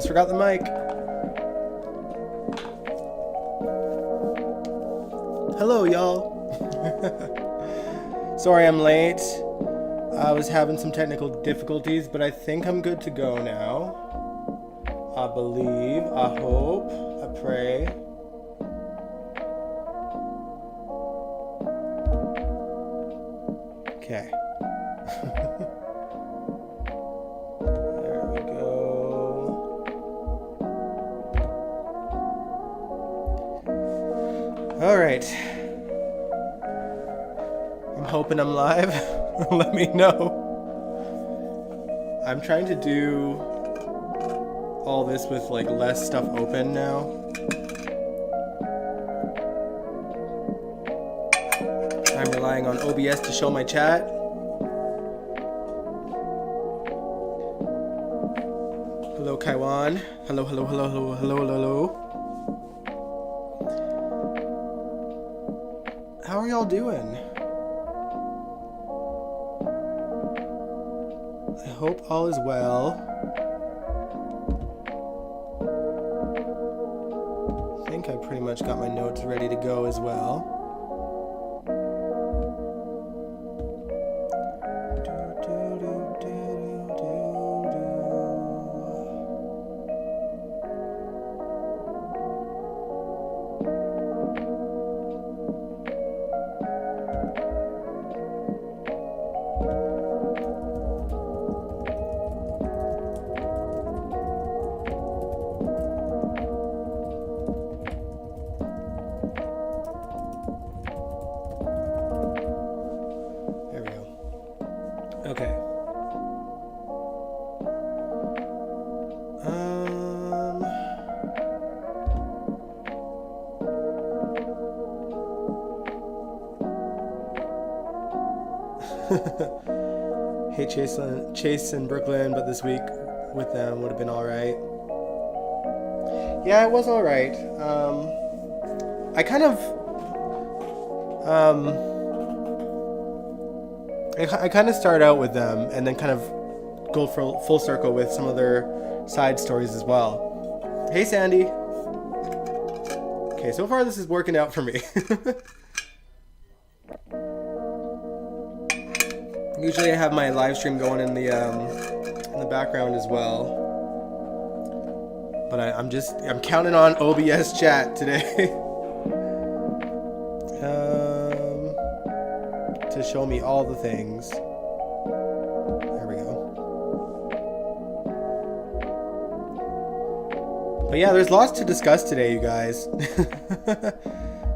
Almost forgot the mic. Hello, y'all. Sorry I'm late. I was having some technical difficulties, but I think I'm good to go now. I believe, I hope, I pray. Okay. There we go. All right. I'm hoping I'm live. Let me know. I'm trying to do all this with like less stuff open now. I'm relying on OBS to show my chat. Hello, Kaiwan. Hello, hello, hello, hello, hello, hello. How are y'all doing? I hope all is well. I think I pretty much got my notes ready to go as well. Hey, Chase in Brooklyn, but this week with them would have been alright. Yeah, it was alright. I kind of... I kind of start out with them and then kind of go for full circle with some of their side stories as well. Hey, Sandy. Okay, so far this is working out for me. Usually I have my live stream going in the background as well, but I'm counting on OBS chat today to show me all the things. There we go. But yeah, there's lots to discuss today, you guys.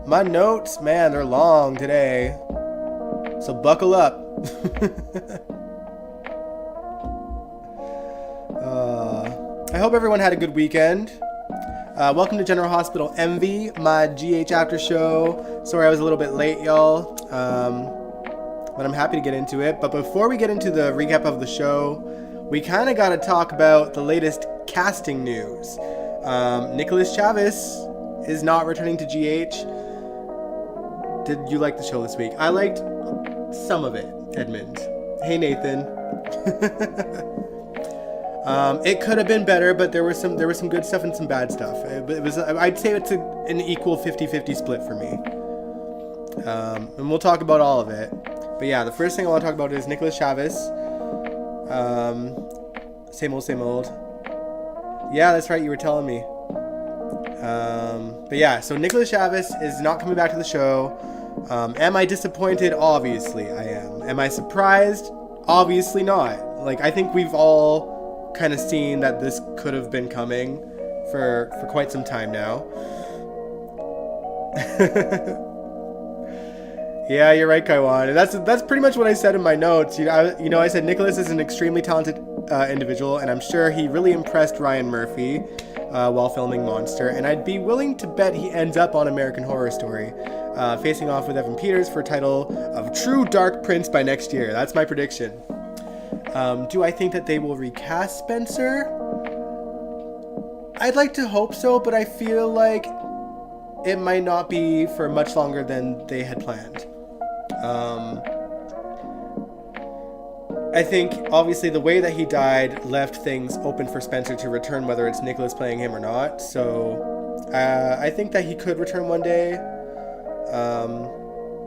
My notes, man, they're long today, so buckle up. I hope everyone had a good weekend. Welcome to General Hospital Envy, my GH after show. Sorry I was a little bit late, y'all, but I'm happy to get into it. But before we get into the recap of the show, we kind of got to talk about the latest casting news. Nicholas Chavez is not returning to GH. Did you like the show this week? I liked some of it. Edmund. Hey, Nathan. It could have been better, but there was some good stuff and some bad stuff. It was I'd say it's an equal 50-50 split for me. And we'll talk about all of it. But yeah, the first thing I want to talk about is Nicholas Chavez. Same old. Yeah, that's right. You were telling me. But yeah, so Nicholas Chavez is not coming back to the show. Am I disappointed? Obviously I am. Am I surprised? Obviously not. Like, I think we've all kind of seen that this could have been coming for quite some time now. Yeah, you're right, Kaiwan. And that's pretty much what I said in my notes. I said Nicholas is an extremely talented individual, and I'm sure he really impressed Ryan Murphy while filming Monster, and I'd be willing to bet he ends up on American Horror Story, facing off with Evan Peters for title of True Dark Prince by next year. That's my prediction. Do I think that they will recast Spencer? I'd like to hope so, but I feel like it might not be for much longer than they had planned. I think, obviously, the way that he died left things open for Spencer to return, whether it's Nicholas playing him or not. So, I think that he could return one day.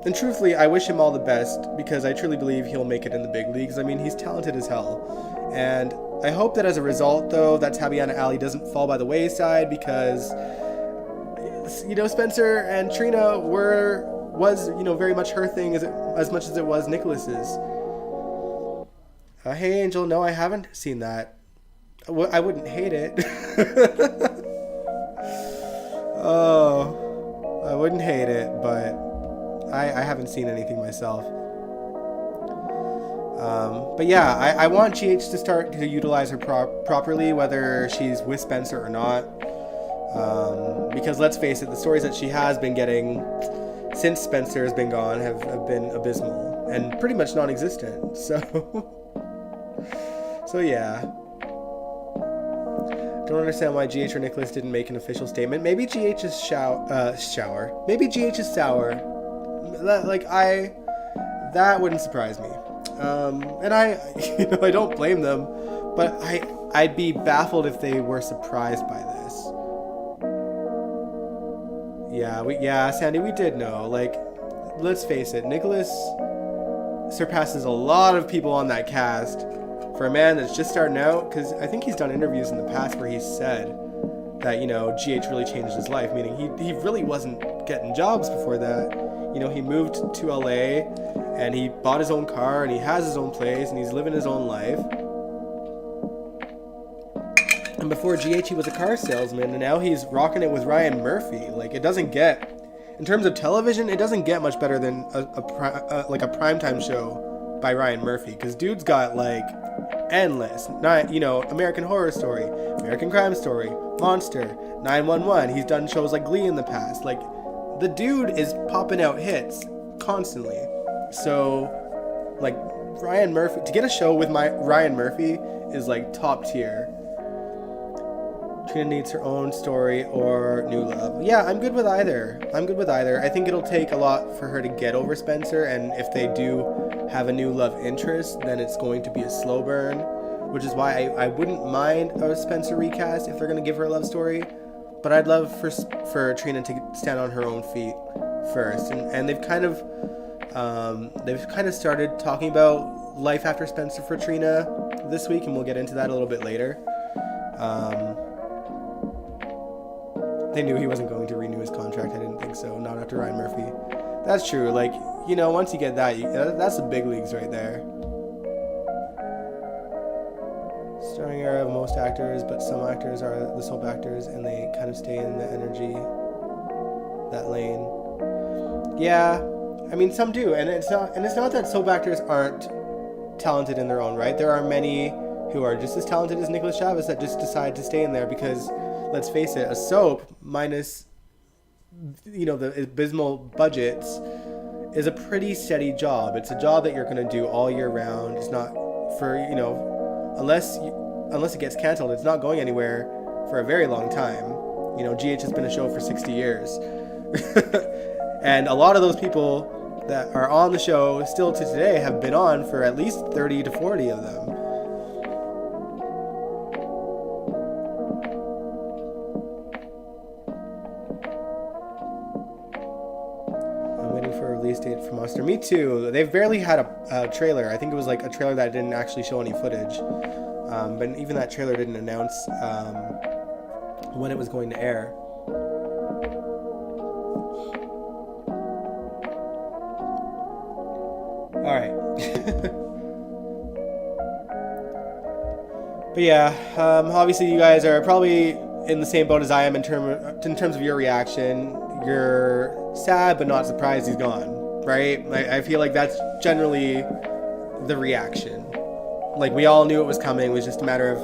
And truthfully, I wish him all the best, because I truly believe he'll make it in the big leagues. I mean, he's talented as hell. And I hope that as a result, though, that Tabiana Alley doesn't fall by the wayside, because, you know, Spencer and Trina was, you know, very much her thing as much as it was Nicholas's. Hey Angel, no, I haven't seen that. I wouldn't hate it. Oh, I wouldn't hate it, but I haven't seen anything myself. But yeah, I want GH to start to utilize her properly, whether she's with Spencer or not. Because let's face it, the stories that she has been getting since Spencer has been gone have been abysmal and pretty much non-existent. So yeah. Don't understand why GH or Nicholas didn't make an official statement. Maybe GH is shower. Maybe GH is sour. That wouldn't surprise me. And I don't blame them, but I'd be baffled if they were surprised by this. Yeah, Sandy, we did know. Like, let's face it, Nicholas surpasses a lot of people on that cast for a man that's just starting out, because I think he's done interviews in the past where he said that, you know, GH really changed his life, meaning he really wasn't getting jobs before that. You know, he moved to LA and he bought his own car and he has his own place and he's living his own life. And before GH, he was a car salesman, and now he's rocking it with Ryan Murphy. Like, it doesn't get, in terms of television, it doesn't get much better than a primetime show by Ryan Murphy, because dude's got like endless, not, you know, American Horror Story, American Crime Story, Monster, 911. He's done shows like Glee in the past. Like, the dude is popping out hits constantly. So, like, Ryan Murphy, to get a show with Ryan Murphy is like top tier. Trina needs her own story or new love. Yeah, I'm good with either. I think it'll take a lot for her to get over Spencer, and if they do have a new love interest, then it's going to be a slow burn, which is why I wouldn't mind a Spencer recast if they're going to give her a love story, but I'd love for Trina to stand on her own feet first, and they've kind of started talking about life after Spencer for Trina this week, and we'll get into that a little bit later. They knew he wasn't going to renew his contract. I didn't think so. Not after Ryan Murphy. That's true. Like, you know, once you get that, that's the big leagues right there. Starring era of most actors, but some actors are the soap actors, and they kind of stay in the energy, that lane. Yeah, I mean, some do, and it's not that soap actors aren't talented in their own right. There are many who are just as talented as Nicholas Chavez that just decide to stay in there because, let's face it, a soap, minus, you know, the abysmal budgets, is a pretty steady job. It's a job that you're going to do all year round. It's not for, you know, unless it gets canceled, it's not going anywhere for a very long time. You know, GH has been a show for 60 years. And a lot of those people that are on the show still to today have been on for at least 30 to 40 of them. Date for Monster. Me too. They've barely had a trailer. I think it was like a trailer that didn't actually show any footage. But even that trailer didn't announce when it was going to air. Alright. But yeah, obviously you guys are probably in the same boat as I am in terms of your reaction. You're sad but not surprised he's gone, right? I feel like that's generally the reaction. Like, we all knew it was coming. It was just a matter of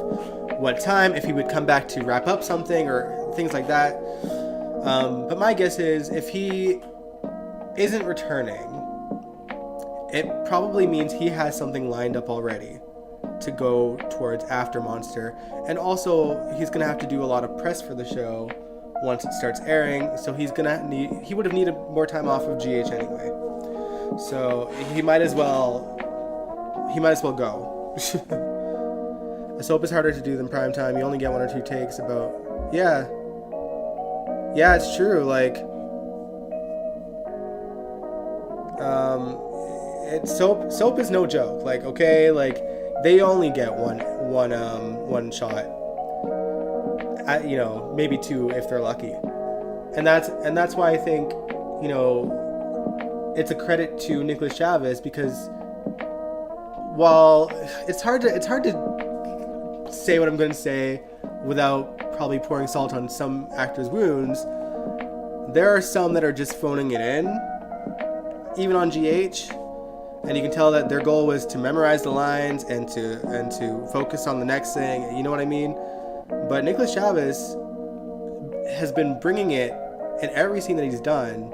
what time, if he would come back to wrap up something or things like that. But my guess is if he isn't returning, it probably means he has something lined up already to go towards after Monster. And also, he's going to have to do a lot of press for the show once it starts airing, so he would have needed more time off of GH anyway. So he might as well go. A soap is harder to do than prime time. You only get 1 or 2 takes about... Yeah. Yeah, it's true. Like... It's soap is no joke. Like, okay, like, they only get one shot. You know, maybe 2 if they're lucky. And that's why I think, you know, it's a credit to Nicholas Chavez, because while it's hard to say what I'm going to say without probably pouring salt on some actors' wounds, there are some that are just phoning it in, even on GH, and you can tell that their goal was to memorize the lines and to focus on the next thing. You know what I mean? But Nicholas Chavez has been bringing it in every scene that he's done,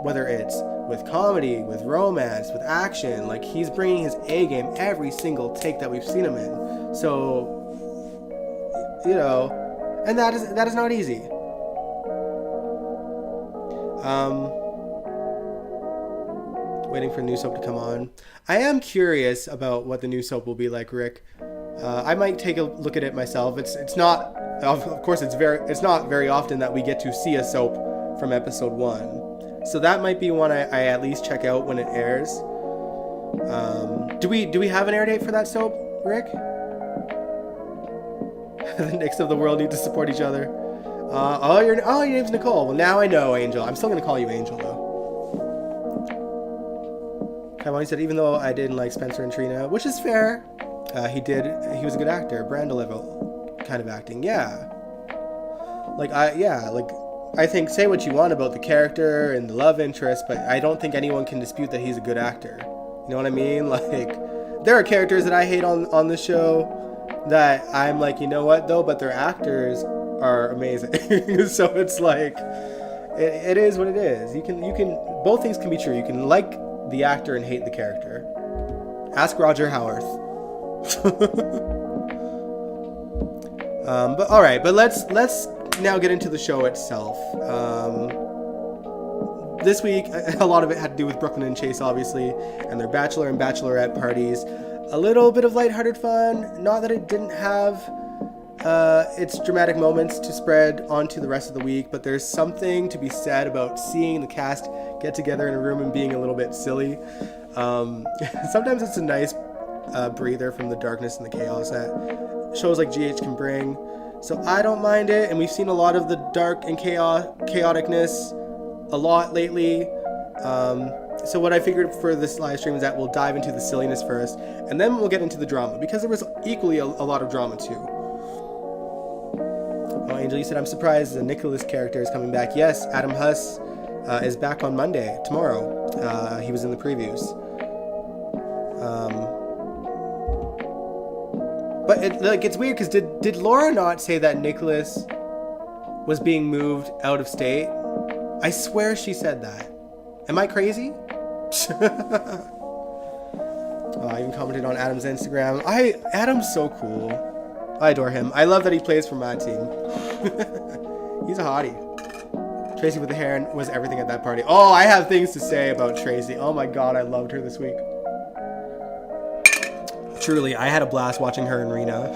whether it's with comedy, with romance, with action. Like, he's bringing his A game every single take that we've seen him in. So, you know, and that is not easy. Waiting for new soap to come on. I am curious about what the new soap will be like, Rick. I might take a look at it myself. It's not, of course, it's not very often that we get to see a soap from episode 1. So that might be one I at least check out when it airs. Do we have an air date for that soap, Rick? The Knicks of the world need to support each other. Your name's Nicole. Well, now I know, Angel. I'm still gonna call you Angel though. Kaiwani said, even though I didn't like Spencer and Trina, which is fair, he was a good actor, Brando level kind of acting. Yeah. I think, say what you want about the character and the love interest, but I don't think anyone can dispute that he's a good actor. You know what I mean? Like, there are characters that I hate on the show that I'm like, you know what though, but their actors are amazing. So it's like, it is what it is. You can both things can be true. You can like the actor and hate the character. Ask Roger Howarth. But all right, but let's now get into the show itself. This week, a lot of it had to do with Brooklyn and Chase, obviously, and their bachelor and bachelorette parties. A little bit of lighthearted fun. Not that it didn't have its dramatic moments to spread onto the rest of the week, but there's something to be said about seeing the cast get together in a room and being a little bit silly. Sometimes it's a nice breather from the darkness and the chaos that shows like GH can bring. So I don't mind it, and we've seen a lot of the dark and chaoticness a lot lately. So what I figured for this live stream is that we'll dive into the silliness first, and then we'll get into the drama, because there was equally a lot of drama too. Oh, Angel, you said, I'm surprised the Nicholas character is coming back. Yes, Adam Huss is back on Monday, tomorrow. He was in the previews. But it's weird, because did Laura not say that Nicholas was being moved out of state? I swear she said that. Am I crazy? I even commented on Adam's Instagram. Adam's so cool. I adore him. I love that he plays for my team. He's a hottie. Tracy with the hair was everything at that party. Oh, I have things to say about Tracy. Oh my god, I loved her this week. Truly, I had a blast watching her and Rena.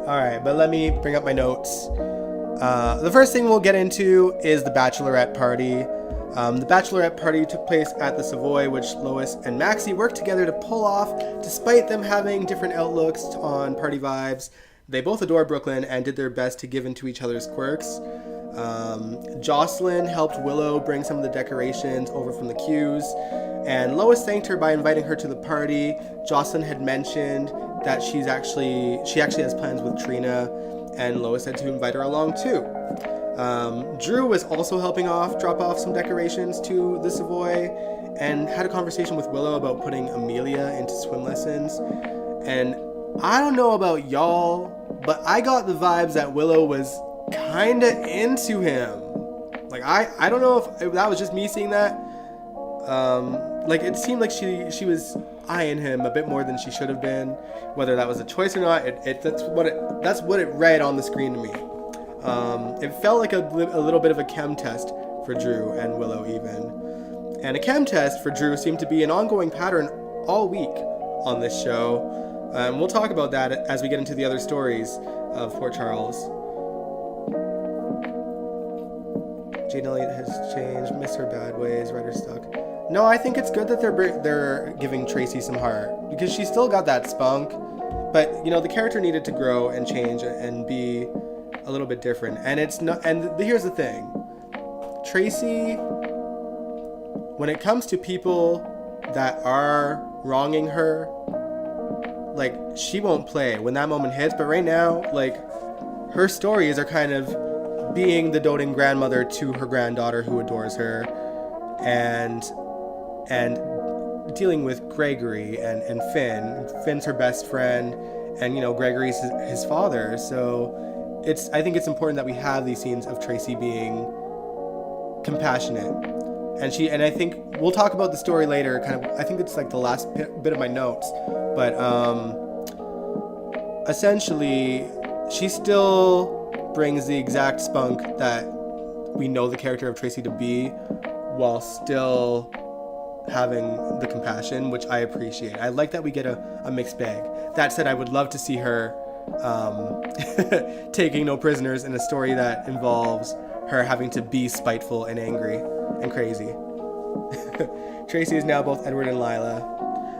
Alright, but let me bring up my notes. The first thing we'll get into is the bachelorette party. The bachelorette party took place at the Savoy, which Lois and Maxie worked together to pull off, despite them having different outlooks on party vibes. They both adore Brooklyn and did their best to give into each other's quirks. Jocelyn helped Willow bring some of the decorations over from the queues, and Lois thanked her by inviting her to the party. Jocelyn had mentioned that she actually has plans with Trina, and Lois said to invite her along too. Drew was also helping drop off some decorations to the Savoy, and had a conversation with Willow about putting Amelia into swim lessons. And I don't know about y'all, but I got the vibes that Willow was kinda into him. Like, I don't know if that was just me seeing that. Like, it seemed like she was eyeing him a bit more than she should have been. Whether that was a choice or not, that's what it read on the screen to me. It felt like a little bit of a chem test for Drew and Willow even. And a chem test for Drew seemed to be an ongoing pattern all week on this show. We'll talk about that as we get into the other stories of Port Charles. Jane Elliott has changed, miss her bad ways, writer stuck. No, I think it's good that they're giving Tracy some heart, because she's still got that spunk, but the character needed to grow and change and be a little bit different. And it's not. And here's the thing, Tracy, when it comes to people that are wronging her, like, she won't play when that moment hits. But right now, like, her stories are kind of being the doting grandmother to her granddaughter who adores her, and dealing with Gregory and Finn. Finn's her best friend, and Gregory's his father. So I think it's important that we have these scenes of Tracy being compassionate, and I think we'll talk about the story later. Kind of, I think it's like the last bit of my notes, but essentially, she still brings the exact spunk that we know the character of Tracy to be, while still having the compassion, which I appreciate. I like that we get a mixed bag. That said, I would love to see her taking no prisoners in a story that involves her having to be spiteful and angry and crazy. Tracy is now both Edward and Lila.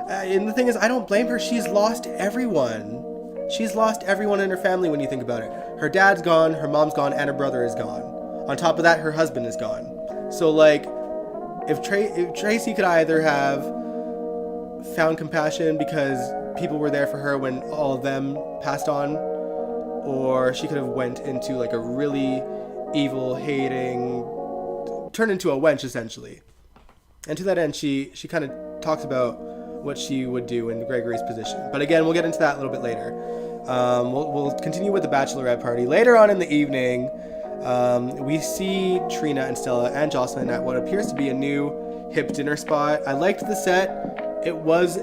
And the thing is, I don't blame her. She's lost everyone. She's lost everyone in her family when you think about it. Her dad's gone, her mom's gone, and her brother is gone. On top of that, her husband is gone. So, like, if Tracy could either have found compassion because people were there for her when all of them passed on, or she could have went into, like, a really evil, hating, turned into a wench, essentially. And to that end, she kind of talks about what she would do in Gregory's position. But again, we'll get into that a little bit later. We'll continue with the bachelorette party. Later on in the evening, we see Trina and Stella and Jocelyn at what appears to be a new hip dinner spot. I liked the set. It was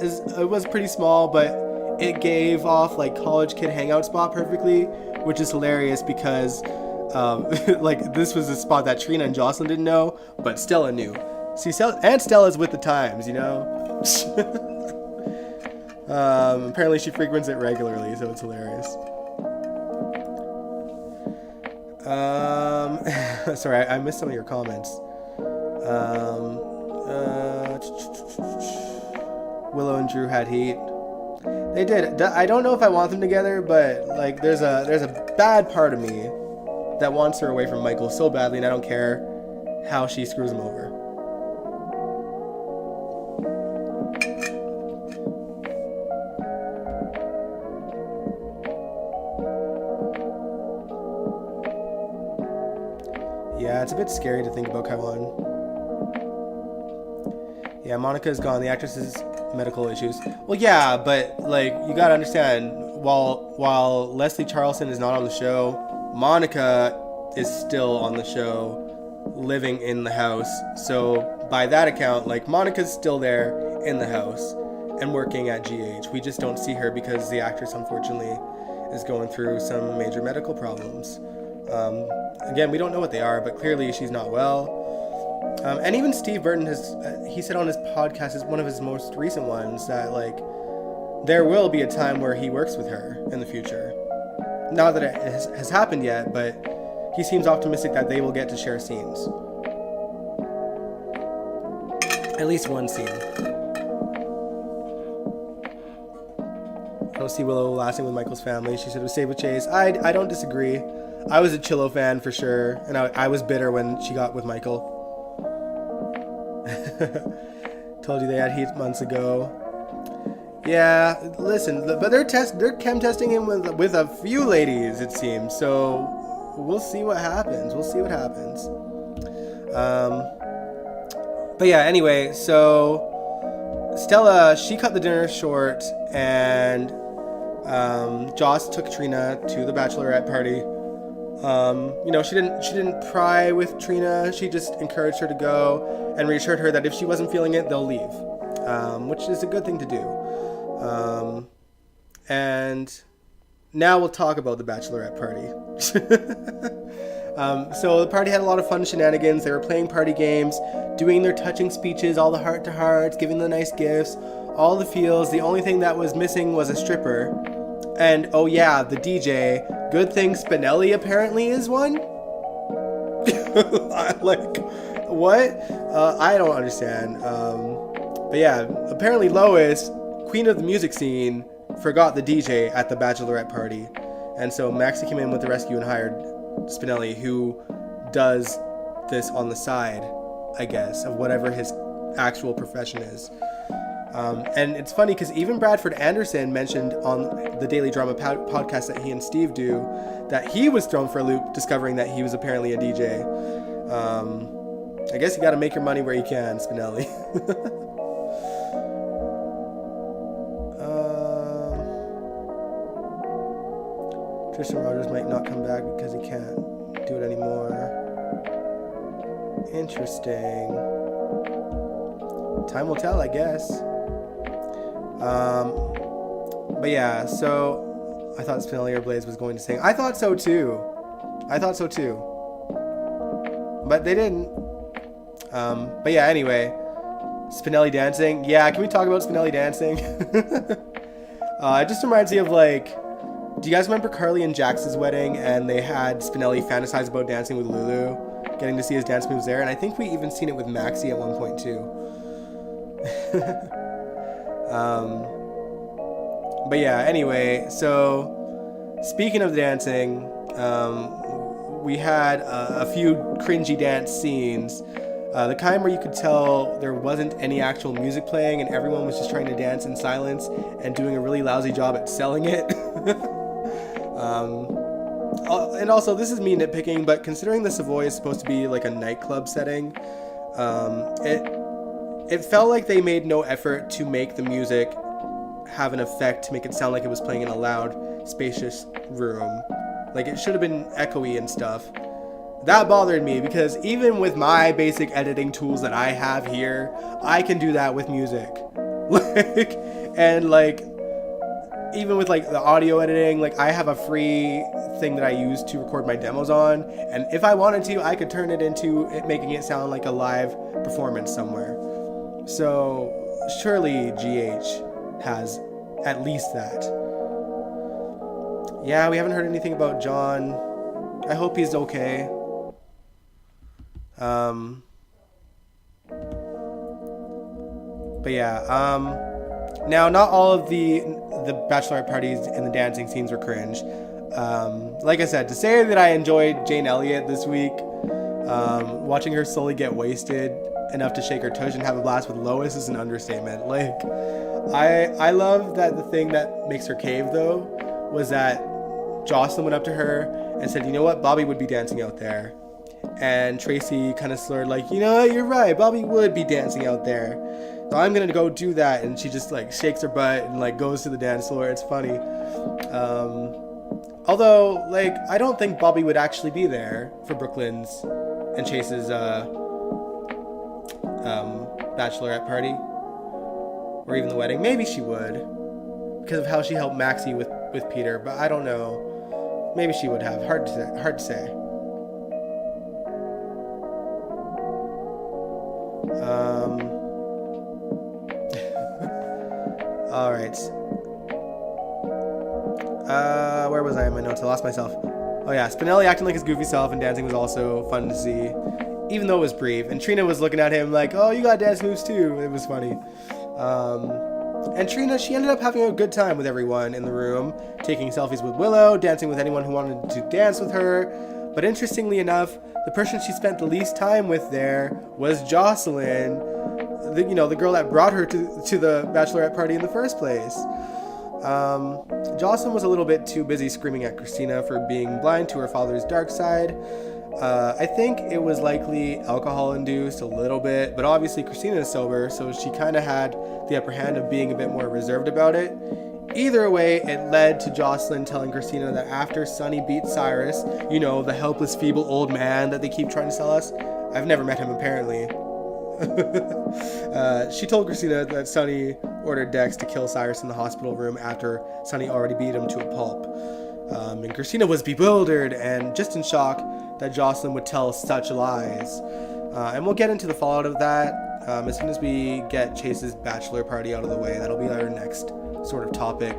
pretty small, but it gave off like college kid hangout spot perfectly, which is hilarious because like this was a spot that Trina and Jocelyn didn't know, but Stella knew. See, and Stella's with the times, apparently she frequents it regularly, so it's hilarious. Sorry, I missed some of your comments. Willow and Drew had heat. They did. I don't know if I want them together, but like there's a bad part of me that wants her away from Michael so badly, and I don't care how she screws him over. Yeah, it's a bit scary to think about Kaiwan. Yeah, Monica's gone. The actress's medical issues. Well, yeah, but like you gotta understand, while Leslie Charleston is not on the show, Monica is still on the show, living in the house. So by that account, like Monica's still there in the house and working at GH. We just don't see her because the actress, unfortunately, is going through some major medical problems. Again, we don't know what they are, but clearly she's not well. And even Steve Burton he said on his podcast, is one of his most recent ones, that like there will be a time where he works with her in the future. Not that it has happened yet, but he seems optimistic that they will get to share scenes. At least one scene. I don't see Willow lasting with Michael's family. She said it was safe with Chase. I don't disagree. I was a Chillo fan for sure, and I was bitter when she got with Michael. Told you they had heat months ago. Yeah, listen, but they're chem testing him with a few ladies, it seems. So we'll see what happens. But yeah, anyway, so Stella, she cut the dinner short, and Joss took Trina to the bachelorette party. She didn't pry with Trina. She just encouraged her to go and reassured her that if she wasn't feeling it, they'll leave, which is a good thing to do. And now we'll talk about the bachelorette party. So the party had a lot of fun shenanigans. They were playing party games, doing their touching speeches, all the heart-to-hearts, giving the nice gifts, all the feels. The only thing that was missing was a stripper. And, oh yeah, the DJ. Good thing Spinelli apparently is one? Like, what? I don't understand. But yeah, apparently Lois, queen of the music scene, forgot the DJ at the bachelorette party. And so Maxie came in with the rescue and hired Spinelli, who does this on the side, I guess, of whatever his actual profession is. And it's funny because even Bradford Anderson mentioned on the Daily Drama podcast that he and Steve do that he was thrown for a loop discovering that he was apparently a DJ. I guess you got to make your money where you can, Spinelli. Tristan Rogers might not come back because he can't do it anymore. Interesting. Time will tell, I guess. But yeah, so I thought Spinelli or Blaze was going to sing. I thought so too. But they didn't. But yeah, anyway. Spinelli dancing. Yeah, can we talk about Spinelli dancing? It just reminds me of, like, do you guys remember Carly and Jax's wedding and they had Spinelli fantasize about dancing with Lulu? Getting to see his dance moves there. And I think we even seen it with Maxie at one point too. But yeah, anyway, so speaking of dancing, we had a few cringy dance scenes. The kind where you could tell there wasn't any actual music playing and everyone was just trying to dance in silence and doing a really lousy job at selling it. And also, this is me nitpicking, but considering the Savoy is supposed to be like a nightclub setting, it felt like they made no effort to make the music have an effect to make it sound like it was playing in a loud, spacious room. Like, it should have been echoey and stuff. That bothered me because even with my basic editing tools that I have here, I can do that with music. Even with like the audio editing, like I have a free thing that I use to record my demos on, and if I wanted to, I could turn it into it making it sound like a live performance somewhere. So surely GH has at least that. Yeah, we haven't heard anything about John. I hope he's okay. But yeah, now not all of the bachelorette parties and the dancing scenes were cringe. Like I said, to say that I enjoyed Jane Elliott this week, watching her slowly get wasted enough to shake her tush and have a blast with Lois is an understatement. Like, I love that the thing that makes her cave though was that Jocelyn went up to her and said, you know what, Bobby would be dancing out there. And Tracy kind of slurred like, you know what, you're right, Bobby would be dancing out there. So I'm gonna go do that. And she just like shakes her butt and like goes to the dance floor. It's funny. Although, like, I don't think Bobby would actually be there for Brooklyn's and Chase's bachelorette party. Or even the wedding. Maybe she would. Because of how she helped Maxie with Peter. But I don't know. Maybe she would have. Hard to say. All right. Where was I in my notes? I lost myself. Oh yeah, Spinelli acting like his goofy self and dancing was also fun to see, even though it was brief. And Trina was looking at him like, "Oh, you got dance moves too." It was funny. And Trina, she ended up having a good time with everyone in the room, taking selfies with Willow, dancing with anyone who wanted to dance with her. But interestingly enough, the person she spent the least time with there was Jocelyn, the girl that brought her to the bachelorette party in the first place. Jocelyn was a little bit too busy screaming at Christina for being blind to her father's dark side. I think it was likely alcohol-induced a little bit, but obviously Christina is sober, so she kind of had the upper hand of being a bit more reserved about it. Either way, it led to Jocelyn telling Christina that after Sonny beat Cyrus, the helpless, feeble old man that they keep trying to sell us. I've never met him, apparently. She told Christina that Sonny ordered Dex to kill Cyrus in the hospital room after Sonny already beat him to a pulp. And Christina was bewildered and just in shock that Jocelyn would tell such lies. And we'll get into the fallout of that. As soon as we get Chase's bachelor party out of the way, that'll be our next sort of topic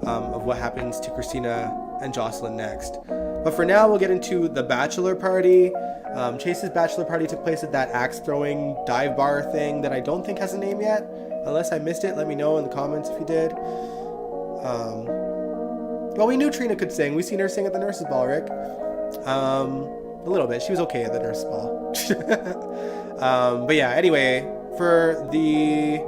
of what happens to Christina and Jocelyn next. But for now, we'll get into the bachelor party. Chase's bachelor party took place at that axe-throwing dive bar thing that I don't think has a name yet. Unless I missed it, let me know in the comments if you did. Well, we knew Trina could sing. We seen her sing at the nurse's ball, Rick. A little bit. She was okay at the nurse's ball. But yeah, anyway, for the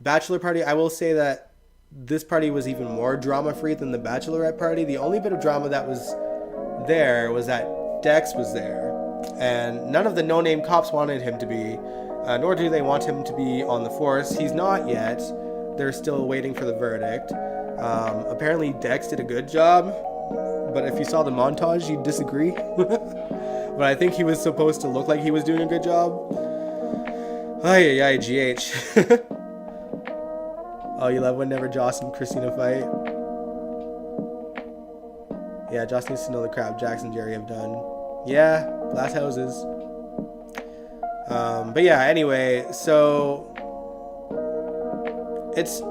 bachelor party, I will say that this party was even more drama-free than the bachelorette party. The only bit of drama that was there was that Dex was there, and none of the no-name cops wanted him to be, nor do they want him to be on the force. He's not yet. They're still waiting for the verdict. Apparently Dex did a good job, but if you saw the montage, you'd disagree. But I think he was supposed to look like he was doing a good job. Ay, GH. Oh, you love whenever Joss and Christina fight? Yeah, Joss needs to know the crap Jax and Jerry have done. Yeah, glass houses. But yeah, anyway, so it's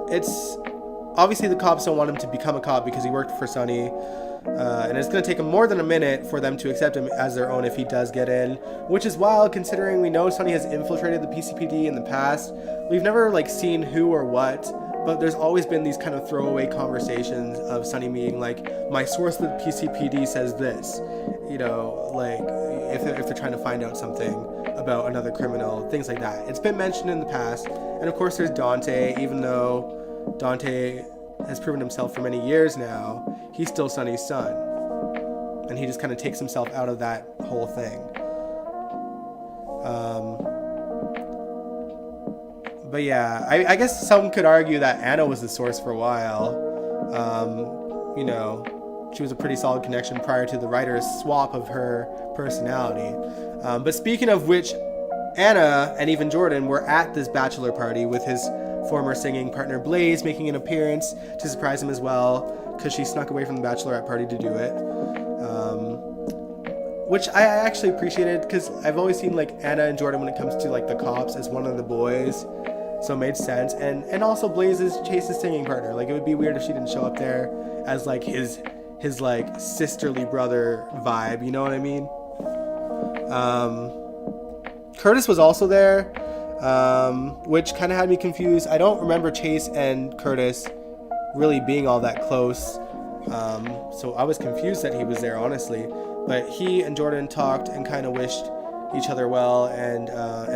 obviously the cops don't want him to become a cop because he worked for Sonny, and it's going to take him more than a minute for them to accept him as their own if he does get in, which is wild considering we know Sonny has infiltrated the PCPD in the past. We've never seen who or what, but there's always been these kind of throwaway conversations of Sonny being like, my source of the PCPD says this, if they're trying to find out something about another criminal, things like that. It's been mentioned in the past. And of course there's Dante. Even though Dante has proven himself for many years now, he's still Sonny's son, and he just kind of takes himself out of that whole thing. But yeah, I guess some could argue that Anna was the source for a while. She was a pretty solid connection prior to the writer's swap of her personality. But speaking of which, Anna and even Jordan were at this bachelor party with his former singing partner Blaze making an appearance to surprise him as well, because she snuck away from the bachelorette party to do it. Which I actually appreciated, because I've always seen Anna and Jordan when it comes to the cops as one of the boys. So it made sense. And also Blaze is Chase's singing partner. It would be weird if she didn't show up there as his sisterly brother vibe, you know what I mean? Curtis was also there, which kind of had me confused. I don't remember Chase and Curtis really being all that close, so I was confused that he was there, honestly. But he and Jordan talked and kind of wished each other well, and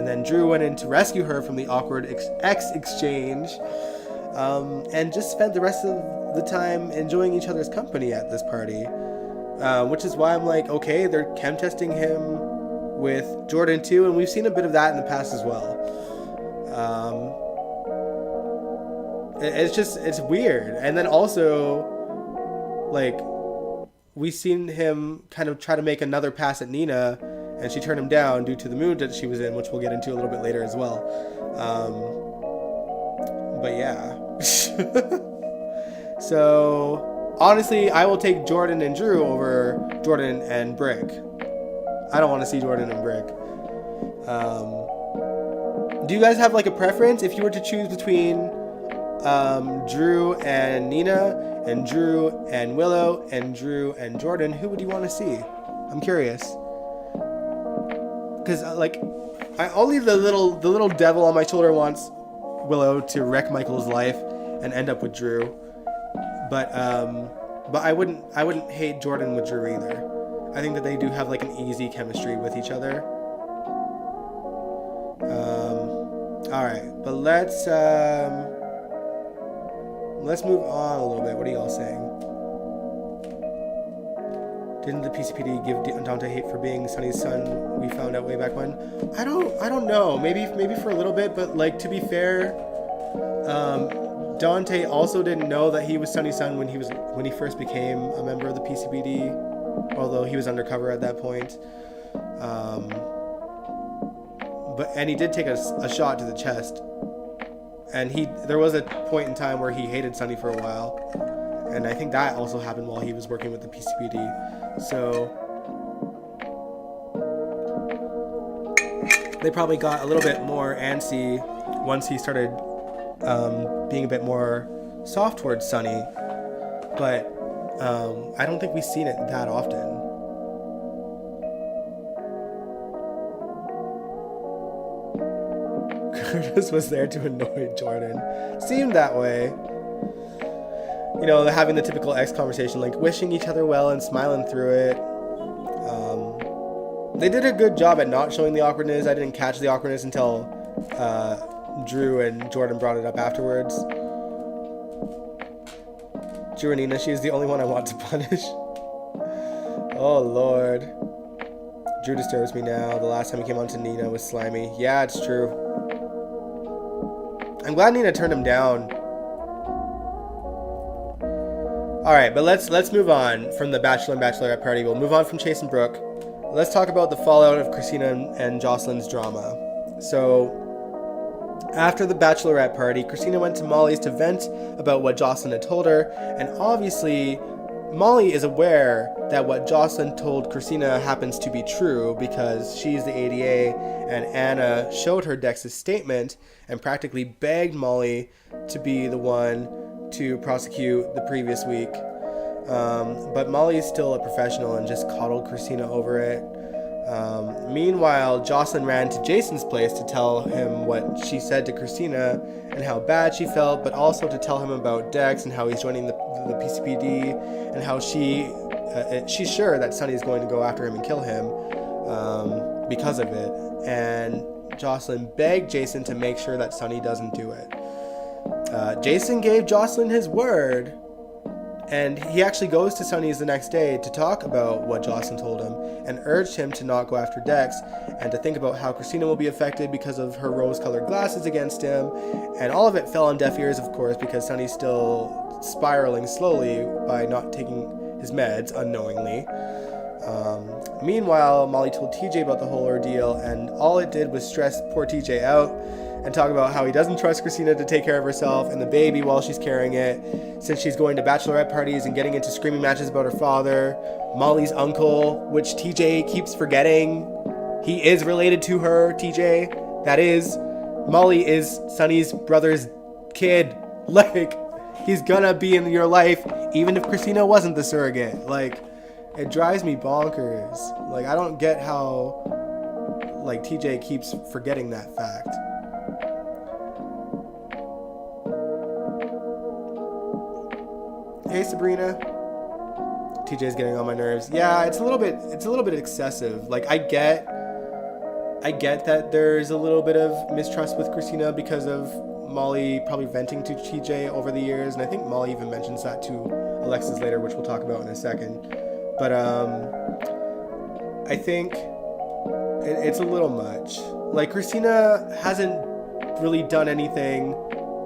then Drew went in to rescue her from the awkward exchange, and just spent the rest of the time enjoying each other's company at this party, which is why I'm like, okay, they're chem testing him with Jordan too, and we've seen a bit of that in the past as well. It's weird. And then also we've seen him kind of try to make another pass at Nina, and she turned him down due to the mood that she was in, which we'll get into a little bit later as well. But yeah. So honestly, I will take Jordan and Drew over Jordan and Brick. I don't want to see Jordan and Brick. Do you guys have a preference? If you were to choose between Drew and Nina, and Drew and Willow, and Drew and Jordan, who would you want to see? I'm curious. Because only the little devil on my shoulder wants Willow to wreck Michael's life and end up with Drew. But I wouldn't hate Jordan with Drew either. I think that they do have an easy chemistry with each other. All right, but let's move on a little bit. What are y'all saying? Didn't the PCPD give Dante hate for being Sonny's son? We found out way back when. I don't know. Maybe for a little bit, but to be fair, Dante also didn't know that he was Sonny's son when he first became a member of the PCPD, although he was undercover at that point. And he did take a shot to the chest, and there was a point in time where he hated Sonny for a while, and I think that also happened while he was working with the PCPD. So they probably got a little bit more antsy once he started being a bit more soft towards Sonny. But I don't think we've seen it that often. Curtis was there to annoy Jordan. Seemed that way. You know, having the typical ex conversation, like wishing each other well and smiling through it. They did a good job at not showing the awkwardness. I didn't catch the awkwardness until Drew and Jordan brought it up afterwards. Drew and Nina, she's the only one I want to punish. Oh, Lord. Drew disturbs me now. The last time he came on to Nina was slimy. Yeah, it's true. I'm glad Nina turned him down. Alright, but let's move on from the Bachelor and Bachelorette party. We'll move on from Chase and Brooke. Let's talk about the fallout of Christina and Jocelyn's drama. So, after the Bachelorette party, Christina went to Molly's to vent about what Jocelyn had told her, and obviously, Molly is aware that what Jocelyn told Christina happens to be true because she's the ADA, and Anna showed her Dex's statement and practically begged Molly to be the one to prosecute the previous week. But Molly's still a professional and just coddled Christina over it. Meanwhile, Jocelyn ran to Jason's place to tell him what she said to Christina and how bad she felt, but also to tell him about Dex and how he's joining the PCPD and how she's sure that Sonny's going to go after him and kill him because of it. And Jocelyn begged Jason to make sure that Sonny doesn't do it. Jason gave Jocelyn his word, and he actually goes to Sonny's the next day to talk about what Jocelyn told him and urged him to not go after Dex and to think about how Christina will be affected because of her rose-colored glasses against him. And all of it fell on deaf ears, of course, because Sonny's still spiraling slowly by not taking his meds unknowingly. Meanwhile, Molly told TJ about the whole ordeal, and all it did was stress poor TJ out and talk about how he doesn't trust Christina to take care of herself and the baby while she's carrying it, since she's going to bachelorette parties and getting into screaming matches about her father, Molly's uncle, which TJ keeps forgetting. He is related to her, TJ. That is, Molly is Sonny's brother's kid. Like, he's gonna be in your life even if Christina wasn't the surrogate. Like, it drives me bonkers. Like, I don't get how, like, TJ keeps forgetting that fact. Hey, Sabrina. TJ's getting on my nerves. Yeah, it's a little bit excessive. Like, I get that there's a little bit of mistrust with Christina because of Molly probably venting to TJ over the years, and I think Molly even mentions that to Alexis later, which we'll talk about in a second. But I think it's a little much. Like, Christina hasn't really done anything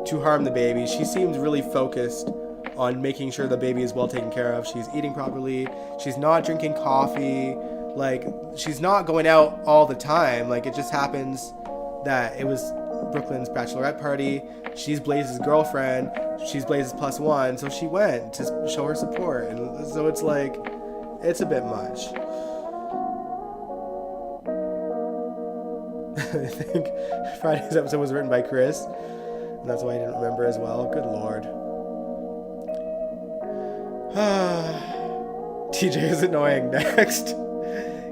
to harm the baby. She seems really focused on making sure the baby is well taken care of. She's eating properly. She's not drinking coffee. Like, she's not going out all the time. Like, it just happens that it was Brooklyn's bachelorette party. She's Blaze's girlfriend. She's Blaze's plus one. So she went to show her support. And so it's like, it's a bit much. I think Friday's episode was written by Chris, and that's why I didn't remember as well. Good Lord. TJ is annoying next.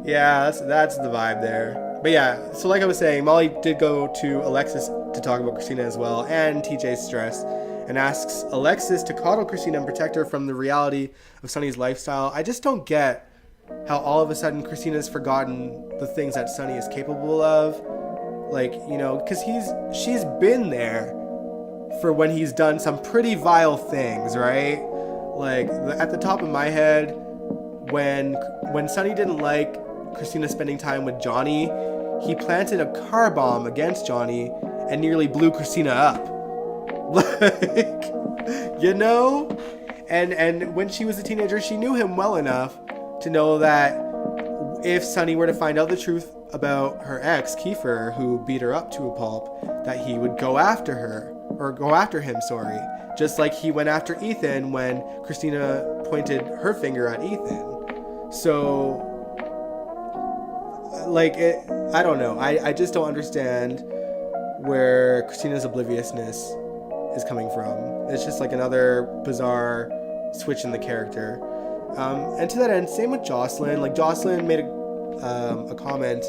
Yeah, that's the vibe there. But yeah, so like I was saying, Molly did go to Alexis to talk about Christina as well, and TJ's stress, and asks Alexis to coddle Christina and protect her from the reality of Sonny's lifestyle. I just don't get how all of a sudden Christina's forgotten the things that Sonny is capable of. Like, you know, because she's been there for when he's done some pretty vile things, right? Like, at the top of my head, when Sonny didn't like Christina spending time with Johnny, he planted a car bomb against Johnny and nearly blew Christina up. Like, you know? And when she was a teenager, she knew him well enough to know that if Sonny were to find out the truth about her ex, Kiefer, who beat her up to a pulp, that he would go after him, just like he went after Ethan when Christina pointed her finger at Ethan. So, like it. I don't know. I just don't understand where Christina's obliviousness is coming from. It's just like another bizarre switch in the character. And to that end, same with Jocelyn. Like Jocelyn made a comment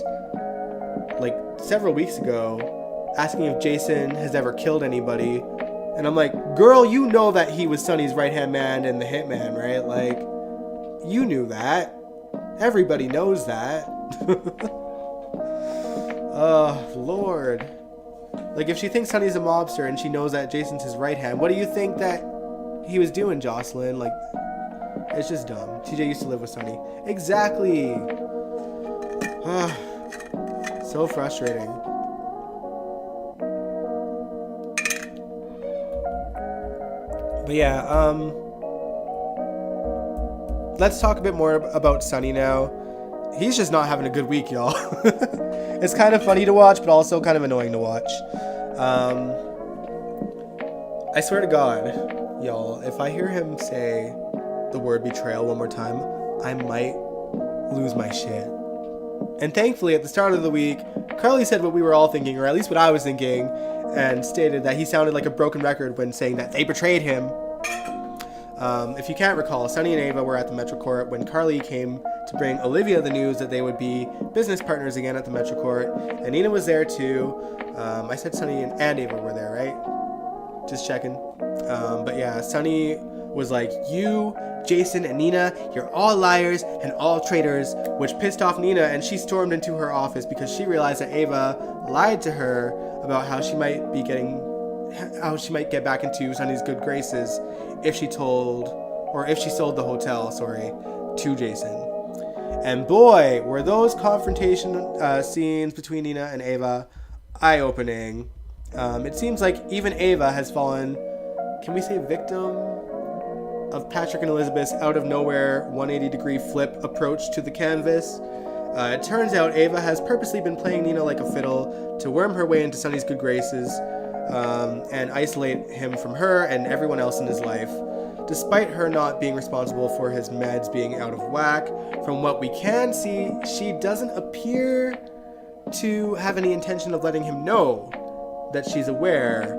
like several weeks ago asking if Jason has ever killed anybody. And I'm like, girl, you know that he was Sonny's right-hand man and the hitman, right? Like, you knew that. Everybody knows that. Oh, Lord. Like, if she thinks Sonny's a mobster and she knows that Jason's his right hand, what do you think that he was doing, Jocelyn? Like, it's just dumb. TJ used to live with Sonny. Exactly. So frustrating. But yeah, let's talk a bit more about Sonny now. He's just not having a good week, y'all. It's kind of funny to watch, but also kind of annoying to watch. I swear to God, y'all, if I hear him say the word betrayal one more time, I might lose my shit. And thankfully, at the start of the week, Carly said what we were all thinking, or at least what I was thinking, and stated that he sounded like a broken record when saying that they betrayed him. If you can't recall, Sonny and Ava were at the Metro Court when Carly came to bring Olivia the news that they would be business partners again at the Metro Court, and Nina was there too. I said Sonny and Ava were there, right? Just checking. But yeah, Sonny was like, you, Jason, and Nina, you're all liars and all traitors, which pissed off Nina, and she stormed into her office because she realized that Ava lied to her about how she might get back into Sonny's good graces if she sold the hotel, to Jason. And boy, were those confrontation scenes between Nina and Ava eye-opening. It seems like even Ava has fallen, can we say victim, of Patrick and Elizabeth's out-of-nowhere 180-degree flip approach to the canvas. It turns out Ava has purposely been playing Nina like a fiddle to worm her way into Sonny's good graces and isolate him from her and everyone else in his life. Despite her not being responsible for his meds being out of whack, from what we can see, she doesn't appear to have any intention of letting him know that she's aware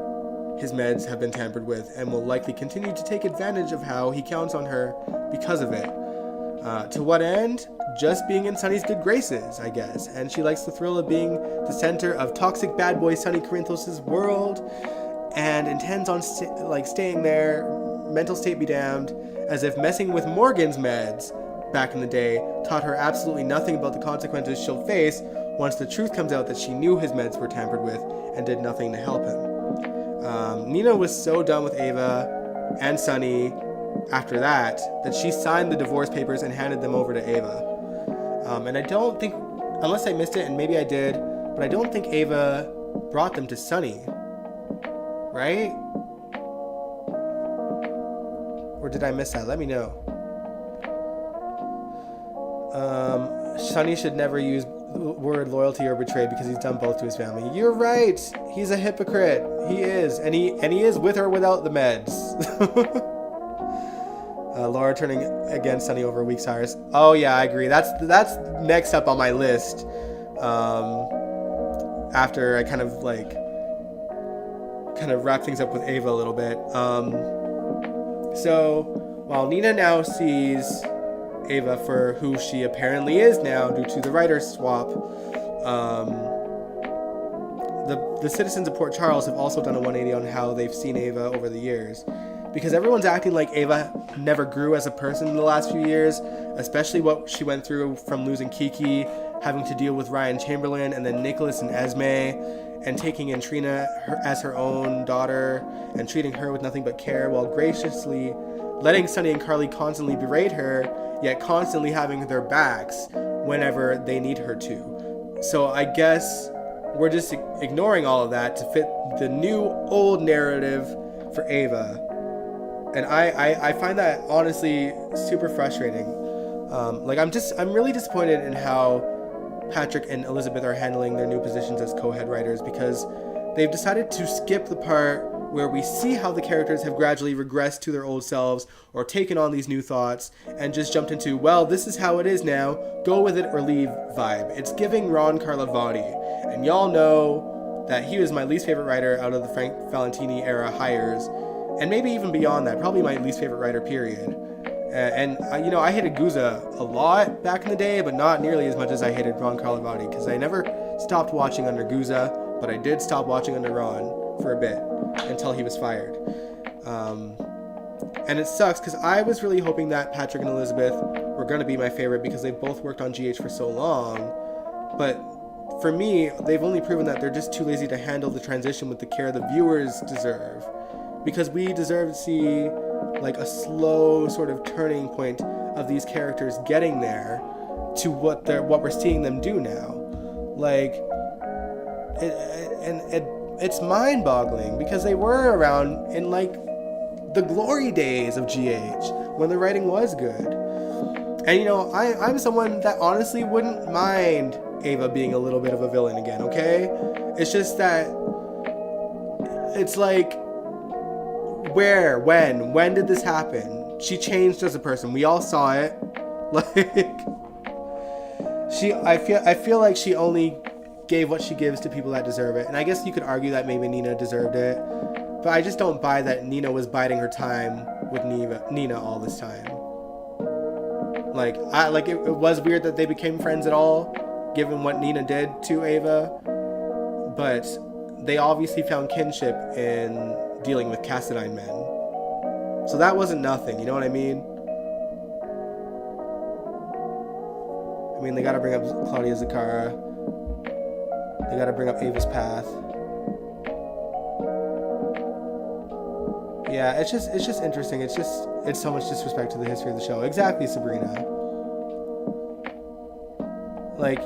his meds have been tampered with and will likely continue to take advantage of how he counts on her because of it. To what end? Just being in Sonny's good graces, I guess. And she likes the thrill of being the center of toxic bad boy Sonny Corinthos' world and intends on staying there, mental state be damned, as if messing with Morgan's meds back in the day taught her absolutely nothing about the consequences she'll face once the truth comes out that she knew his meds were tampered with and did nothing to help him. Nina was so done with Ava and Sonny after that she signed the divorce papers and handed them over to Ava. And I don't think, unless I missed it, and maybe I did, but I don't think Ava brought them to Sonny. Right? Or did I miss that? Let me know. Sonny should never use the word loyalty or betrayed because he's done both to his family. You're right. He's a hypocrite. He is. And he is with or without the meds. Laura turning against Sonny over weak sires. Oh yeah, I agree. That's next up on my list. After I kind of wrap things up with Ava a little bit. So while Nina now sees Ava for who she apparently is now due to the writer's swap, the citizens of Port Charles have also done a 180 on how they've seen Ava over the years. Because everyone's acting like Ava never grew as a person in the last few years, especially what she went through from losing Kiki, having to deal with Ryan Chamberlain, and then Nicholas and Esme, and taking in Trina as her own daughter, and treating her with nothing but care, while graciously letting Sonny and Carly constantly berate her, yet constantly having their backs whenever they need her to. So I guess we're just ignoring all of that to fit the new old narrative for Ava. And I find that honestly super frustrating. I'm really disappointed in how Patrick and Elizabeth are handling their new positions as co-head writers, because they've decided to skip the part where we see how the characters have gradually regressed to their old selves or taken on these new thoughts and just jumped into, well, this is how it is now, go with it or leave vibe. It's giving Ron Carlivati, and y'all know that he was my least favorite writer out of the Frank Valentini era hires, and maybe even beyond that, probably my least favorite writer, period. And I hated Guza a lot back in the day, but not nearly as much as I hated Ron Carlivati, because I never stopped watching under Guza, but I did stop watching under Ron for a bit until he was fired. And it sucks because I was really hoping that Patrick and Elizabeth were going to be my favorite because they've both worked on GH for so long. But for me, they've only proven that they're just too lazy to handle the transition with the care the viewers deserve. Because we deserve to see like a slow sort of turning point of these characters getting there to what we're seeing them do now. Like, it's mind-boggling because they were around in like the glory days of GH when the writing was good. And I'm someone that honestly wouldn't mind Ava being a little bit of a villain again, okay? It's just that it's like, where, when did this happen? She changed as a person. We all saw it. Like, I feel like she only gave what she gives to people that deserve it. And I guess you could argue that maybe Nina deserved it. But I just don't buy that Nina was biding her time with Nina all this time. Like, it was weird that they became friends at all, given what Nina did to Ava. But they obviously found kinship in dealing with Cassadine men. So that wasn't nothing, you know what I mean? I mean, they gotta bring up Claudia Zakara. They gotta bring up Ava's path. Yeah, it's just interesting. It's so much disrespect to the history of the show. Exactly, Sabrina. Like,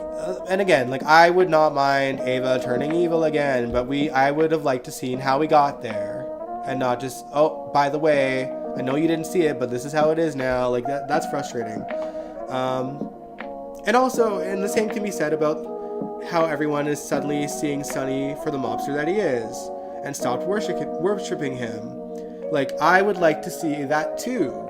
and again, like, I would not mind Ava turning evil again, but I would have liked to seen how we got there. And not just, oh, by the way, I know you didn't see it, but this is how it is now. Like, that's frustrating. And also, and the same can be said about how everyone is suddenly seeing Sonny for the mobster that he is, and stopped worshipping him. Like, I would like to see that too.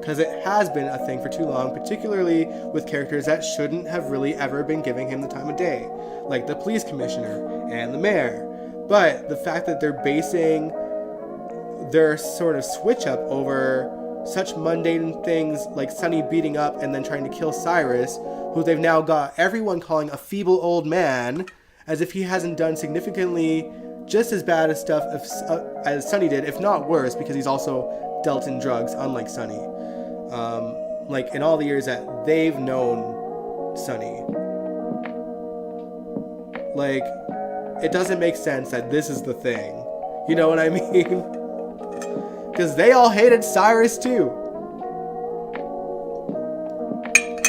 Because it has been a thing for too long, particularly with characters that shouldn't have really ever been giving him the time of day. Like the police commissioner and the mayor. But the fact that they're basing their sort of switch up over such mundane things like Sonny beating up and then trying to kill Cyrus, who they've now got everyone calling a feeble old man, as if he hasn't done significantly just as bad as stuff as Sonny did, if not worse, because he's also dealt in drugs, unlike Sonny. Like in all the years that they've known Sonny. Like, it doesn't make sense that this is the thing. You know what I mean? Because they all hated Cyrus too.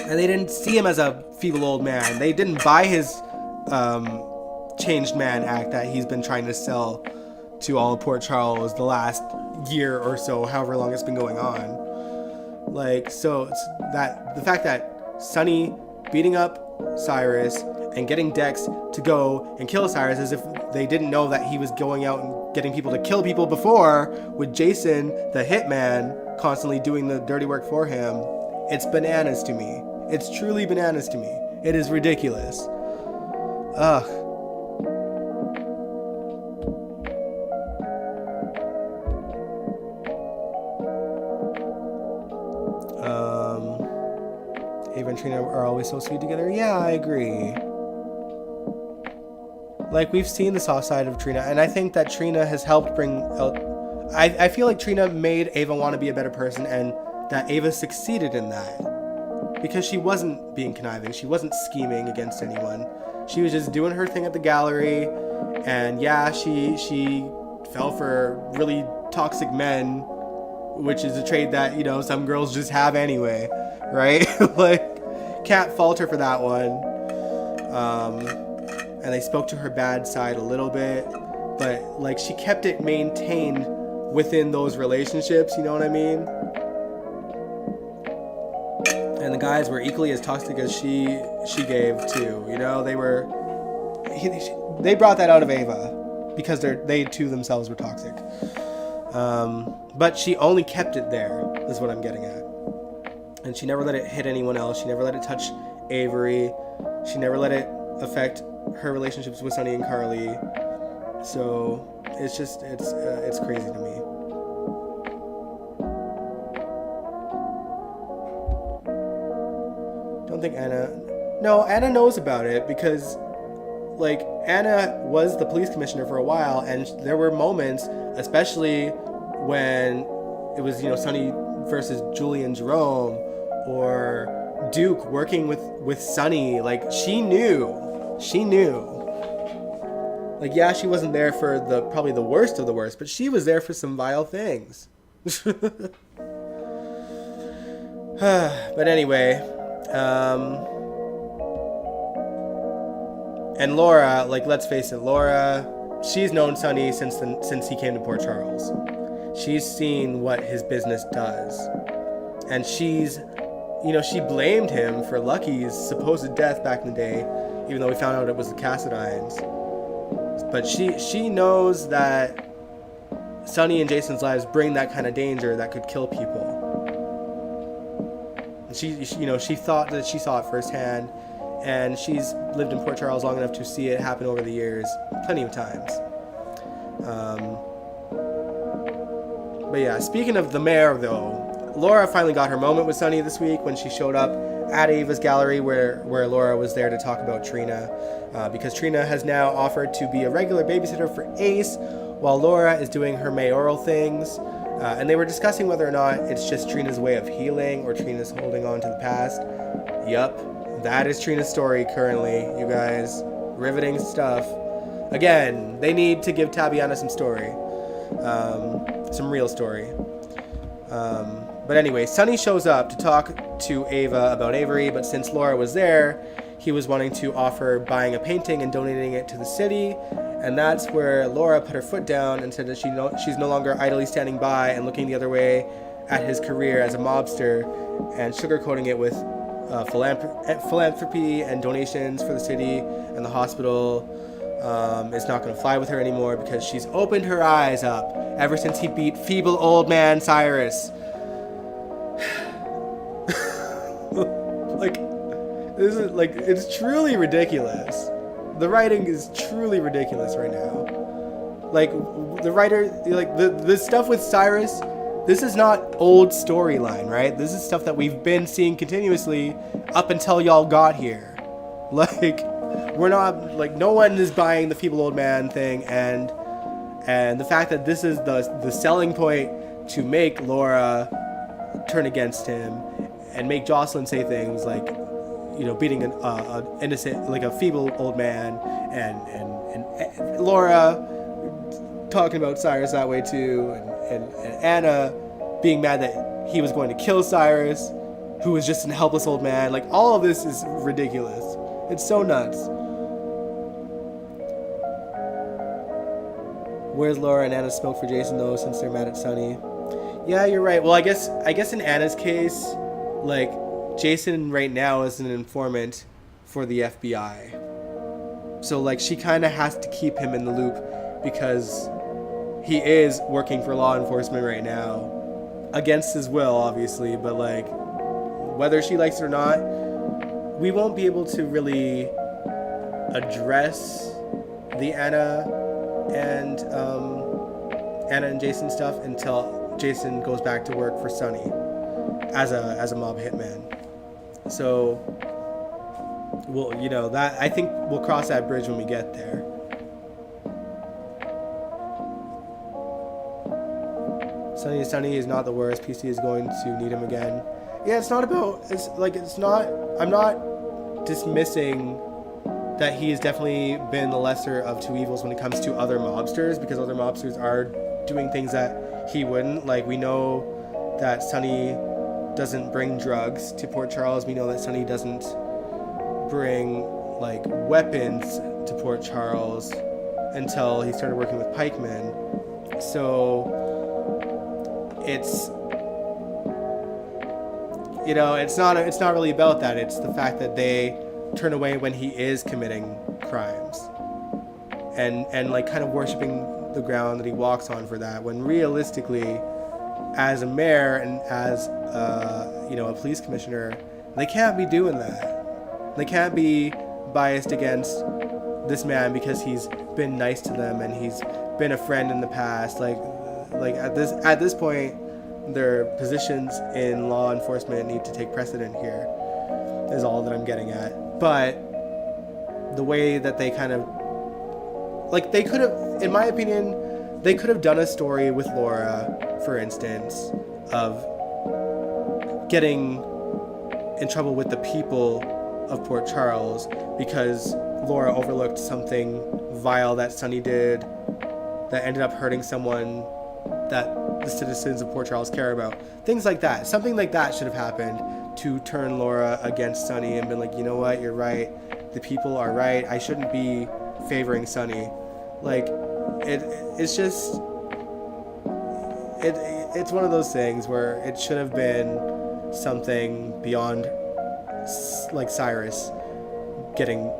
And they didn't see him as a feeble old man. They didn't buy his changed man act that he's been trying to sell to all of Port Charles the last year or so, however long it's been going on. Like, so it's that the fact that Sonny beating up Cyrus and getting Dex to go and kill Cyrus as if they didn't know that he was going out and getting people to kill people before, with Jason, the hitman, constantly doing the dirty work for him. It's bananas to me. It's truly bananas to me. It is ridiculous. Ugh. Ava and Trina are always so sweet together. Yeah, I agree. Like, we've seen the soft side of Trina, and I think that Trina has helped bring out... I feel like Trina made Ava want to be a better person, and that Ava succeeded in that. Because she wasn't being conniving. She wasn't scheming against anyone. She was just doing her thing at the gallery, and yeah, she fell for really toxic men, which is a trait that, you know, some girls just have anyway, right? Like, can't fault her for that one. And they spoke to her bad side a little bit, but like, she kept it maintained within those relationships, you know what I mean? And the guys were equally as toxic as she gave too, you know? They brought that out of Ava. because they too themselves were toxic. But she only kept it there, is what I'm getting at. And she never let it hit anyone else. She never let it touch Avery. She never let it affect her relationships with Sonny and Carly. So it's just, it's crazy to me. Don't think Anna knows about it, because like Anna was the police commissioner for a while, and there were moments, especially when it was, Sonny versus Julie and Jerome, or Duke working with Sonny. Like, she knew. Like, yeah, she wasn't there for probably the worst of the worst, but she was there for some vile things. But anyway, and Laura, like, let's face it, Laura, she's known Sonny since he came to Port Charles. She's seen what his business does. And she's, she blamed him for Lucky's supposed death back in the day, even though we found out it was the Cassidines. But she knows that Sonny and Jason's lives bring that kind of danger that could kill people. And she thought that she saw it firsthand, and she's lived in Port Charles long enough to see it happen over the years, plenty of times. But yeah, speaking of the mayor, though, Laura finally got her moment with Sonny this week when she showed up at Ava's gallery where Laura was there to talk about Trina, because Trina has now offered to be a regular babysitter for Ace while Laura is doing her mayoral things. And they were discussing whether or not it's just Trina's way of healing or Trina's holding on to the past. Yup, that is Trina's story currently, you guys. Riveting stuff. Again, they need to give Tabiana some story. Some real story. But anyway, Sonny shows up to talk to Ava about Avery, but since Laura was there, he was wanting to offer buying a painting and donating it to the city. And that's where Laura put her foot down and said that she's no longer idly standing by and looking the other way at his career as a mobster, and sugarcoating it with philanthropy and donations for the city and the hospital. It's not going to fly with her anymore because she's opened her eyes up ever since he beat feeble old man Cyrus. This is it's truly ridiculous. The writing is truly ridiculous right now. Like, the writer, the stuff with Cyrus, this is not old storyline, right? This is stuff that we've been seeing continuously up until y'all got here. We're not, no one is buying the feeble old man thing, and the fact that this is the selling point to make Laura turn against him and make Jocelyn say things like, beating an innocent, a feeble old man, and Laura talking about Cyrus that way too, and Anna being mad that he was going to kill Cyrus, who was just a helpless old man. All of this is ridiculous. It's so nuts. Where's Laura and Anna's smoke for Jason, though, since they're mad at Sonny? Yeah, you're right. Well, I guess in Anna's case, Jason right now is an informant for the FBI. So, she kind of has to keep him in the loop because he is working for law enforcement right now. Against his will, obviously, but, whether she likes it or not, we won't be able to really address the Anna and Jason stuff until Jason goes back to work for Sonny as a mob hitman. So, that I think we'll cross that bridge when we get there. Sonny is not the worst. PC is going to need him again. Yeah, I'm not dismissing that he's definitely been the lesser of two evils when it comes to other mobsters, because other mobsters are doing things that he wouldn't. We know that Sonny doesn't bring drugs to Port Charles. We know that Sonny doesn't bring weapons to Port Charles until he started working with pikemen. So it's it's not really about that. It's the fact that they turn away when he is committing crimes. and like kind of worshiping the ground that he walks on for that, when realistically, as a mayor and as a police commissioner, they can't be doing that. They can't be biased against this man because he's been nice to them and he's been a friend in the past. Like at this point, their positions in law enforcement need to take precedent here, is all that I'm getting at. But the way that they kind of, like, they could have, in my opinion, they could have done a story with Laura, for instance, of getting in trouble with the people of Port Charles because Laura overlooked something vile that Sonny did that ended up hurting someone that the citizens of Port Charles care about. Things like that. Something like that should have happened to turn Laura against Sonny and been like, you know what, you're right. The people are right. I shouldn't be favoring Sonny. Like, it's just... It's one of those things where it should have been something beyond, like, Cyrus getting...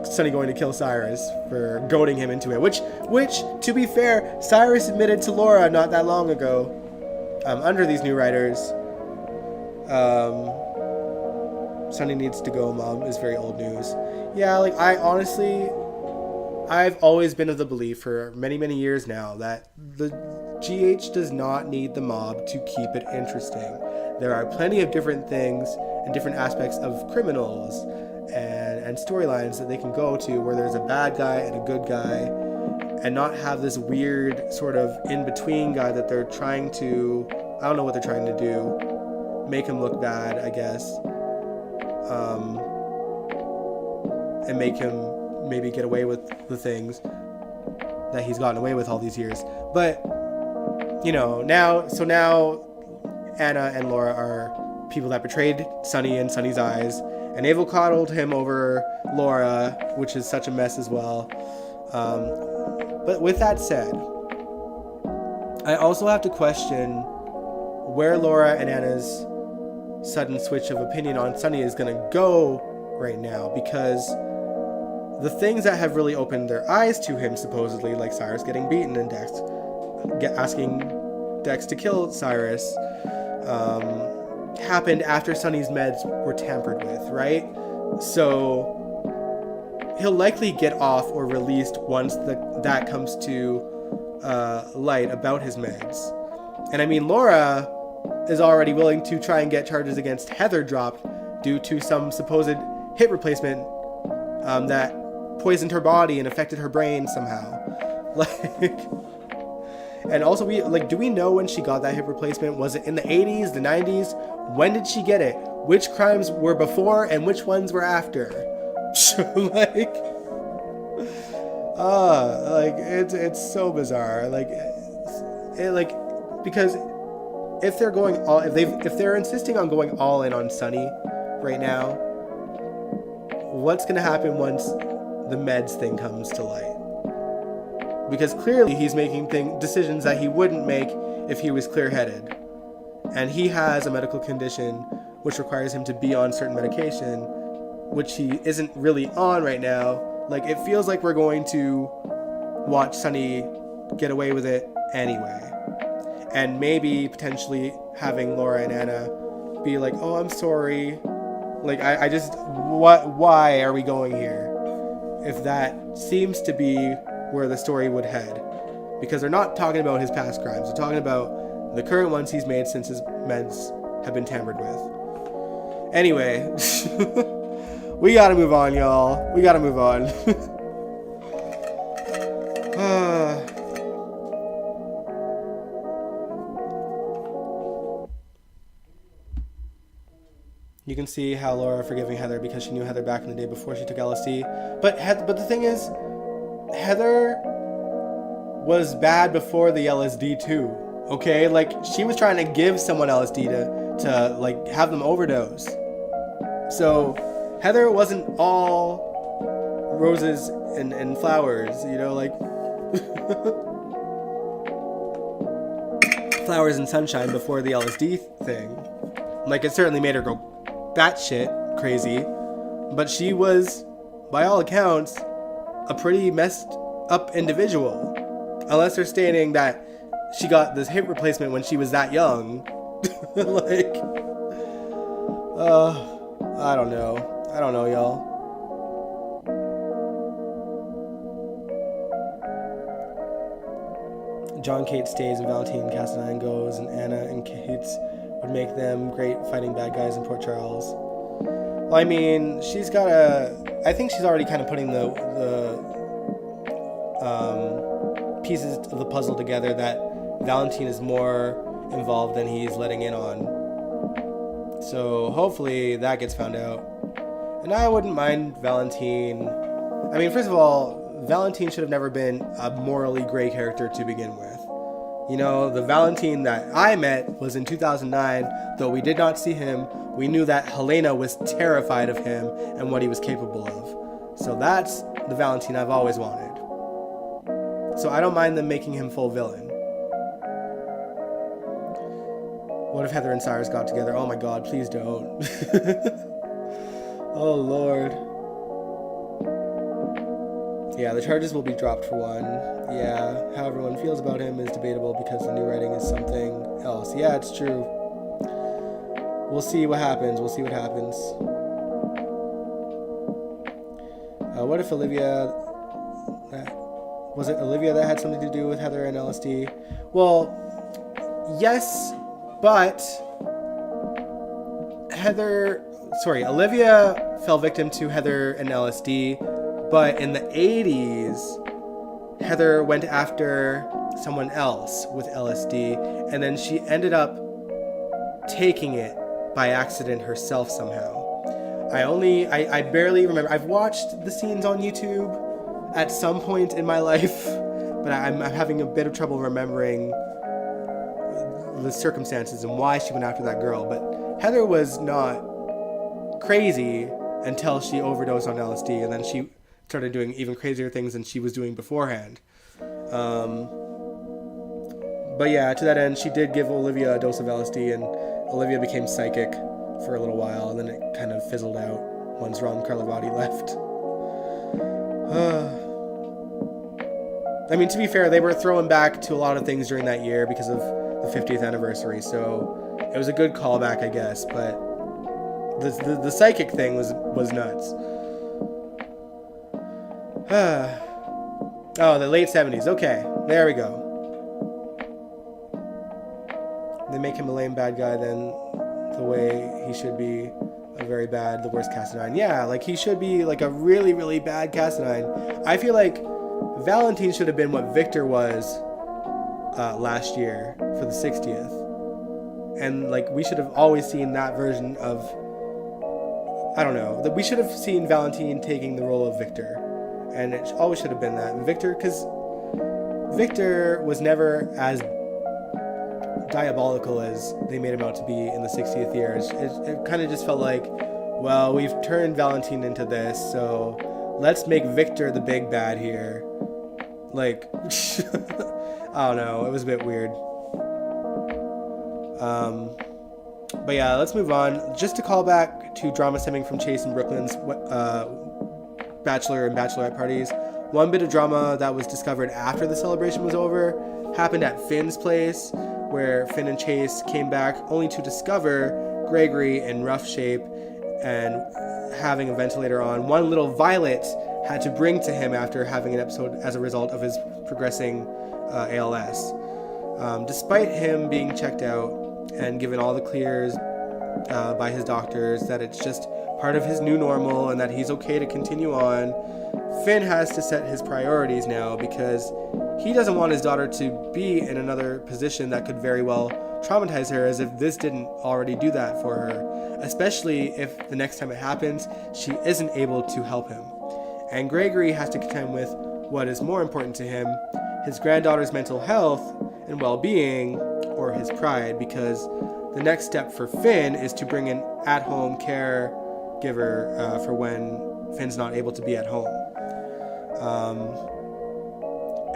Sonny going to kill Cyrus for goading him into it. Which, to be fair, Cyrus admitted to Laura not that long ago. Under these new writers, Sonny needs to go, Mom, is very old news. Yeah, like, I've always been of the belief for many, many years now that the GH does not need the mob to keep it interesting. There are plenty of different things and different aspects of criminals and storylines that they can go to where there's a bad guy and a good guy, and not have this weird sort of in-between guy that they're trying to, I don't know what they're trying to do, make him look bad, I guess, and make him maybe get away with the things that he's gotten away with all these years. But, now Anna and Laura are people that betrayed Sonny in Sonny's eyes, and they've coddled him over Laura, which is such a mess as well. But with that said, I also have to question where Laura and Anna's sudden switch of opinion on Sonny is going to go right now, because the things that have really opened their eyes to him, supposedly, like Cyrus getting beaten and Dex asking Dex to kill Cyrus, happened after Sonny's meds were tampered with, right? So he'll likely get off or released once that comes to light about his meds. And I mean, Laura is already willing to try and get charges against Heather dropped due to some supposed hip replacement that poisoned her body and affected her brain somehow. And also, do we know when she got that hip replacement? Was it in the 80s, the 90s? When did she get it? Which crimes were before and which ones were after? It's so bizarre. Because if they're going all, if they're insisting on going all in on Sonny right now, what's gonna happen once the meds thing comes to light? Because clearly he's making decisions that he wouldn't make if he was clear-headed. And he has a medical condition which requires him to be on certain medication, which he isn't really on right now. Like, it feels like we're going to watch Sonny get away with it anyway. And maybe potentially having Laura and Anna be like, oh, I'm sorry. Like, why are we going here? If that seems to be where the story would head. Because they're not talking about his past crimes. They're talking about the current ones he's made since his meds have been tampered with. Anyway, we gotta move on, y'all. We gotta move on. You can see how Laura forgiving Heather because she knew Heather back in the day before she took LSD. But the thing is, Heather was bad before the LSD too. Okay, like, she was trying to give someone LSD to like have them overdose. So Heather wasn't all roses and flowers, like flowers and sunshine before the LSD thing. Like, it certainly made her go batshit crazy, but she was, by all accounts, a pretty messed up individual. Unless they're stating that she got this hip replacement when she was that young. Like, I don't know, y'all. John Kate stays and Valentine Cassadine goes, and Anna and Kate would make them great fighting bad guys in Port Charles. Well, I mean, I think she's already kind of putting the pieces of the puzzle together that Valentine is more involved than he's letting in on. So hopefully that gets found out. And I wouldn't mind Valentine. I mean, first of all, Valentine should have never been a morally gray character to begin with. You know, the Valentine that I met was in 2009, though we did not see him. We knew that Helena was terrified of him and what he was capable of. So that's the Valentine I've always wanted. So I don't mind them making him full villain. What if Heather and Cyrus got together? Oh my god, please don't. Oh lord. Yeah, the charges will be dropped for one. Yeah, how everyone feels about him is debatable because the new writing is something else. Yeah, it's true. We'll see what happens. What if Olivia... Was it Olivia that had something to do with Heather and LSD? Well, yes, but Olivia fell victim to Heather and LSD, but in the 80s, Heather went after someone else with LSD, and then she ended up taking it by accident herself somehow. I barely remember. I've watched the scenes on YouTube at some point in my life, but I'm having a bit of trouble remembering the circumstances and why she went after that girl. But Heather was not crazy until she overdosed on LSD, and then she started doing even crazier things than she was doing beforehand. But yeah, to that end, she did give Olivia a dose of LSD, and Olivia became psychic for a little while, and then it kind of fizzled out once Ron Carlivati left. I mean, to be fair, they were throwing back to a lot of things during that year because of the 50th anniversary, so it was a good callback, I guess, but the psychic thing was nuts. Oh, the late 70s. Okay, there we go. They make him a lame bad guy then, the way he should be the worst Cassadine. Yeah, like he should be like a really, really bad Cassadine. I feel like Valentine should have been what Victor was last year for the 60th. And like we should have always seen that version of, I don't know, that we should have seen Valentine taking the role of Victor. And it always should have been that. Victor, because Victor was never as diabolical as they made him out to be in the 60th year. It kind of just felt like, well, we've turned Valentine into this, so let's make Victor the big bad here. Like, I don't know, it was a bit weird. But yeah, let's move on. Just to call back to drama stemming from Chase and Brooklyn's bachelor and bachelorette parties, one bit of drama that was discovered after the celebration was over happened at Finn's place, where Finn and Chase came back only to discover Gregory in rough shape and having a ventilator on. One little Violet had to bring to him after having an episode as a result of his progressing ALS. Despite him being checked out and given all the clears by his doctors that it's just part of his new normal and that he's okay to continue on, Finn has to set his priorities now because he doesn't want his daughter to be in another position that could very well traumatize her, as if this didn't already do that for her, especially if the next time it happens, she isn't able to help him. And Gregory has to contend with what is more important to him, his granddaughter's mental health and well-being, or his pride, because the next step for Finn is to bring an at-home caregiver for when Finn's not able to be at home.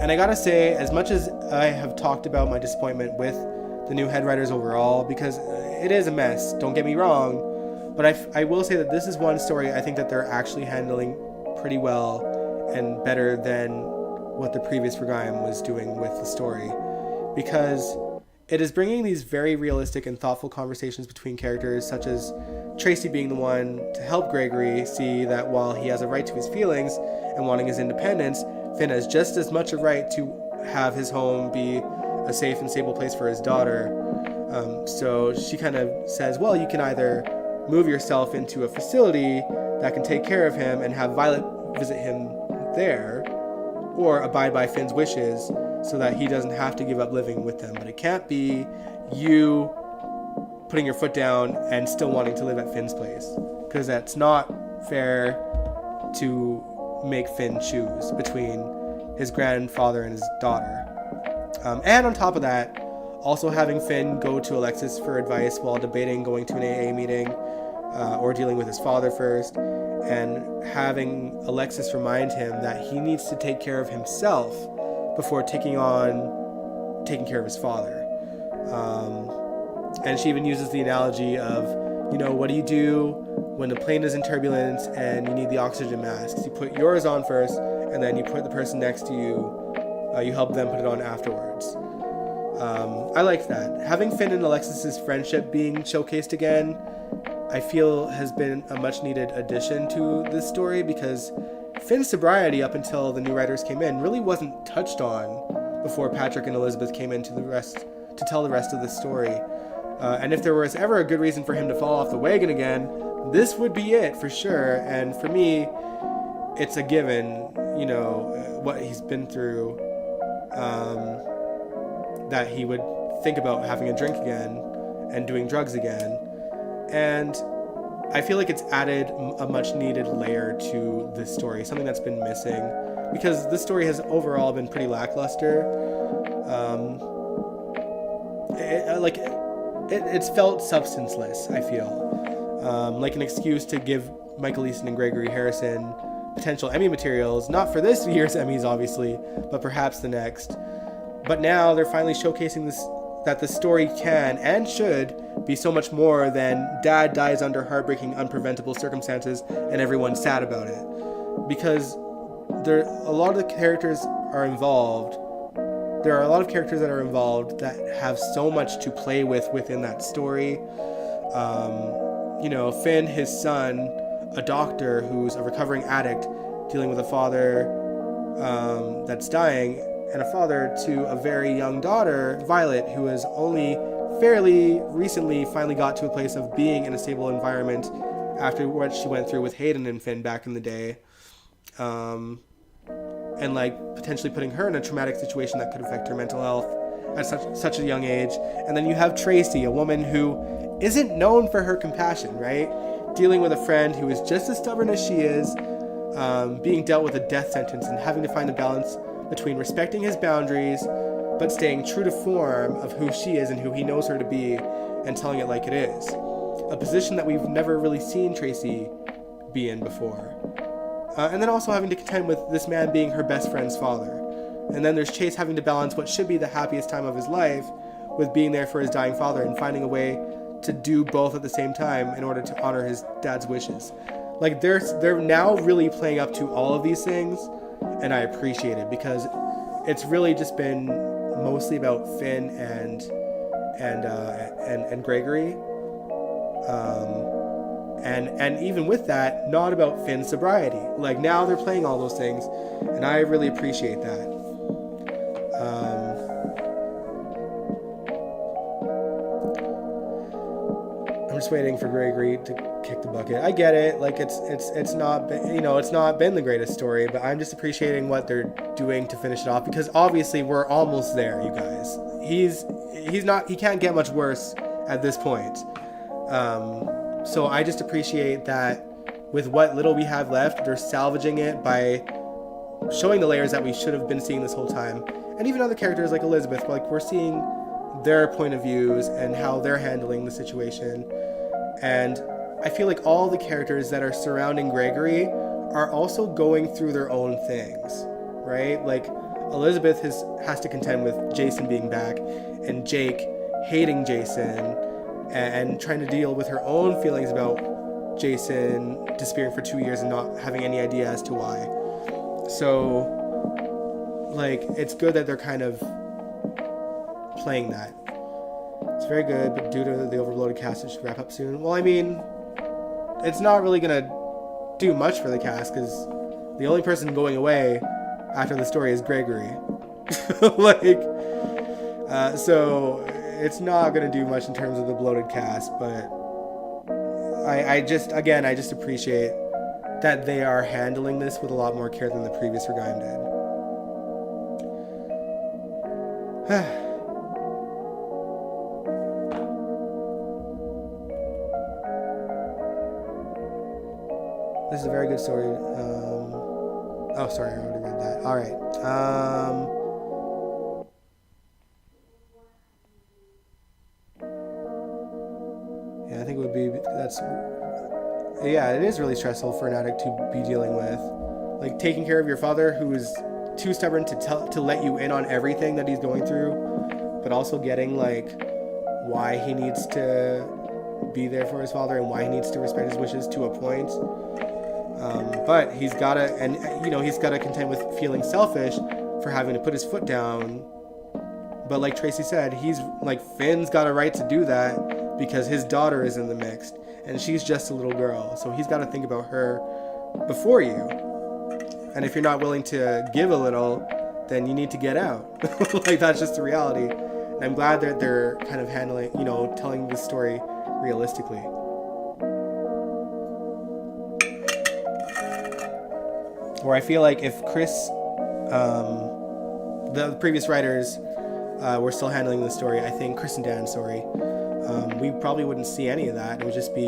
And I gotta say, as much as I have talked about my disappointment with the new head writers overall, because it is a mess, don't get me wrong, but I will say that this is one story I think that they're actually handling pretty well and better than what the previous program was doing with the story, because it is bringing these very realistic and thoughtful conversations between characters, such as Tracy being the one to help Gregory see that while he has a right to his feelings and wanting his independence, Finn has just as much a right to have his home be a safe and stable place for his daughter. So she kind of says, well, you can either move yourself into a facility that can take care of him and have Violet visit him there, or abide by Finn's wishes so that he doesn't have to give up living with them. But it can't be you putting your foot down and still wanting to live at Finn's place, because that's not fair to make Finn choose between his grandfather and his daughter. And on top of that, also having Finn go to Alexis for advice while debating going to an AA meeting or dealing with his father first, and having Alexis remind him that he needs to take care of himself before taking care of his father. And she even uses the analogy of, what do you do when the plane is in turbulence and you need the oxygen masks? You put yours on first, and then you put the person next to you, you help them put it on afterwards. I like that. Having Finn and Alexis's friendship being showcased again, I feel has been a much needed addition to this story, because Finn's sobriety up until the new writers came in really wasn't touched on before Patrick and Elizabeth came in to tell the rest of the story. And if there was ever a good reason for him to fall off the wagon again, this would be it for sure. And for me, it's a given, what he's been through, that he would think about having a drink again and doing drugs again. And I feel like it's added a much needed layer to this story, something that's been missing, because this story has overall been pretty lackluster. It's felt substanceless, I feel. Like an excuse to give Michael Easton and Gregory Harrison potential Emmy materials, not for this year's Emmys, obviously, but perhaps the next. But now they're finally showcasing that the story can and should be so much more than dad dies under heartbreaking, unpreventable circumstances and everyone's sad about it. Because there are a lot of characters that are involved that have so much to play with within that story. Finn, his son, a doctor who's a recovering addict, dealing with a father that's dying, and a father to a very young daughter, Violet, who has only fairly recently finally got to a place of being in a stable environment after what she went through with Hayden and Finn back in the day. And potentially putting her in a traumatic situation that could affect her mental health at such a young age. And then you have Tracy, a woman who isn't known for her compassion, right? Dealing with a friend who is just as stubborn as she is, being dealt with a death sentence and having to find a balance between respecting his boundaries but staying true to form of who she is and who he knows her to be, and telling it like it is. A position that we've never really seen Tracy be in before. And then also having to contend with this man being her best friend's father. And then there's Chase having to balance what should be the happiest time of his life with being there for his dying father and finding a way to do both at the same time in order to honor his dad's wishes. They're now really playing up to all of these things, and I appreciate it, because it's really just been mostly about Finn and Gregory, and even with that, not about Finn's sobriety. Now they're playing all those things, and I really appreciate that. I'm just waiting for Gregory to kick the bucket. I get it. It's not been, it's not been the greatest story, but I'm just appreciating what they're doing to finish it off, because obviously we're almost there, you guys. He can't get much worse at this point. So I just appreciate that with what little we have left, they're salvaging it by showing the layers that we should have been seeing this whole time. And even other characters like Elizabeth, we're seeing their point of views and how they're handling the situation. And I feel like all the characters that are surrounding Gregory are also going through their own things, right? Elizabeth has to contend with Jason being back and Jake hating Jason and trying to deal with her own feelings about Jason disappearing for 2 years and not having any idea as to why. So, like, it's good that they're kind of playing that. It's very good, but due to the overloaded cast, it should wrap up soon. Well, I mean, it's not really gonna do much for the cast, because the only person going away after the story is Gregory. So it's not gonna do much in terms of the bloated cast, but I just appreciate that they are handling this with a lot more care than the previous Regaim did. This is a very good story. Oh, sorry, I already read that. All right. Yeah, I think it would be yeah, it is really stressful for an addict to be dealing with, like, taking care of your father, who is too stubborn to let you in on everything that he's going through, but also getting, like, why he needs to be there for his father and why he needs to respect his wishes to a point. But he's gotta contend with feeling selfish for having to put his foot down. But like Tracy said, Finn's got a right to do that because his daughter is in the mix and she's just a little girl. So he's got to think about her before you. And if you're not willing to give a little, then you need to get out. Like, that's just the reality. And I'm glad that they're kind of handling, telling this story realistically. Where I feel like if Chris, the previous writers were still handling the story, I think Chris and Dan's story, we probably wouldn't see any of that. It would just be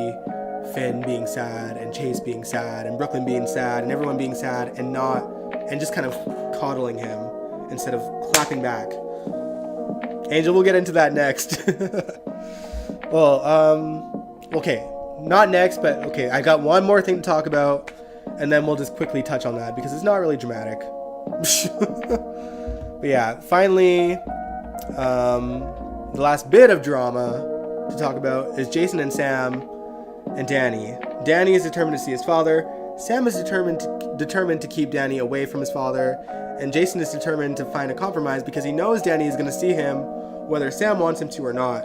Finn being sad and Chase being sad and Brooklyn being sad and everyone being sad and just kind of coddling him instead of clapping back. Angel, we'll get into that next. Well, okay, not next, but okay, I got one more thing to talk about. And then we'll just quickly touch on that because it's not really dramatic. But yeah, finally, the last bit of drama to talk about is Jason and Sam and Danny. Danny is determined to see his father. Sam is determined to keep Danny away from his father. And Jason is determined to find a compromise because he knows Danny is going to see him whether Sam wants him to or not.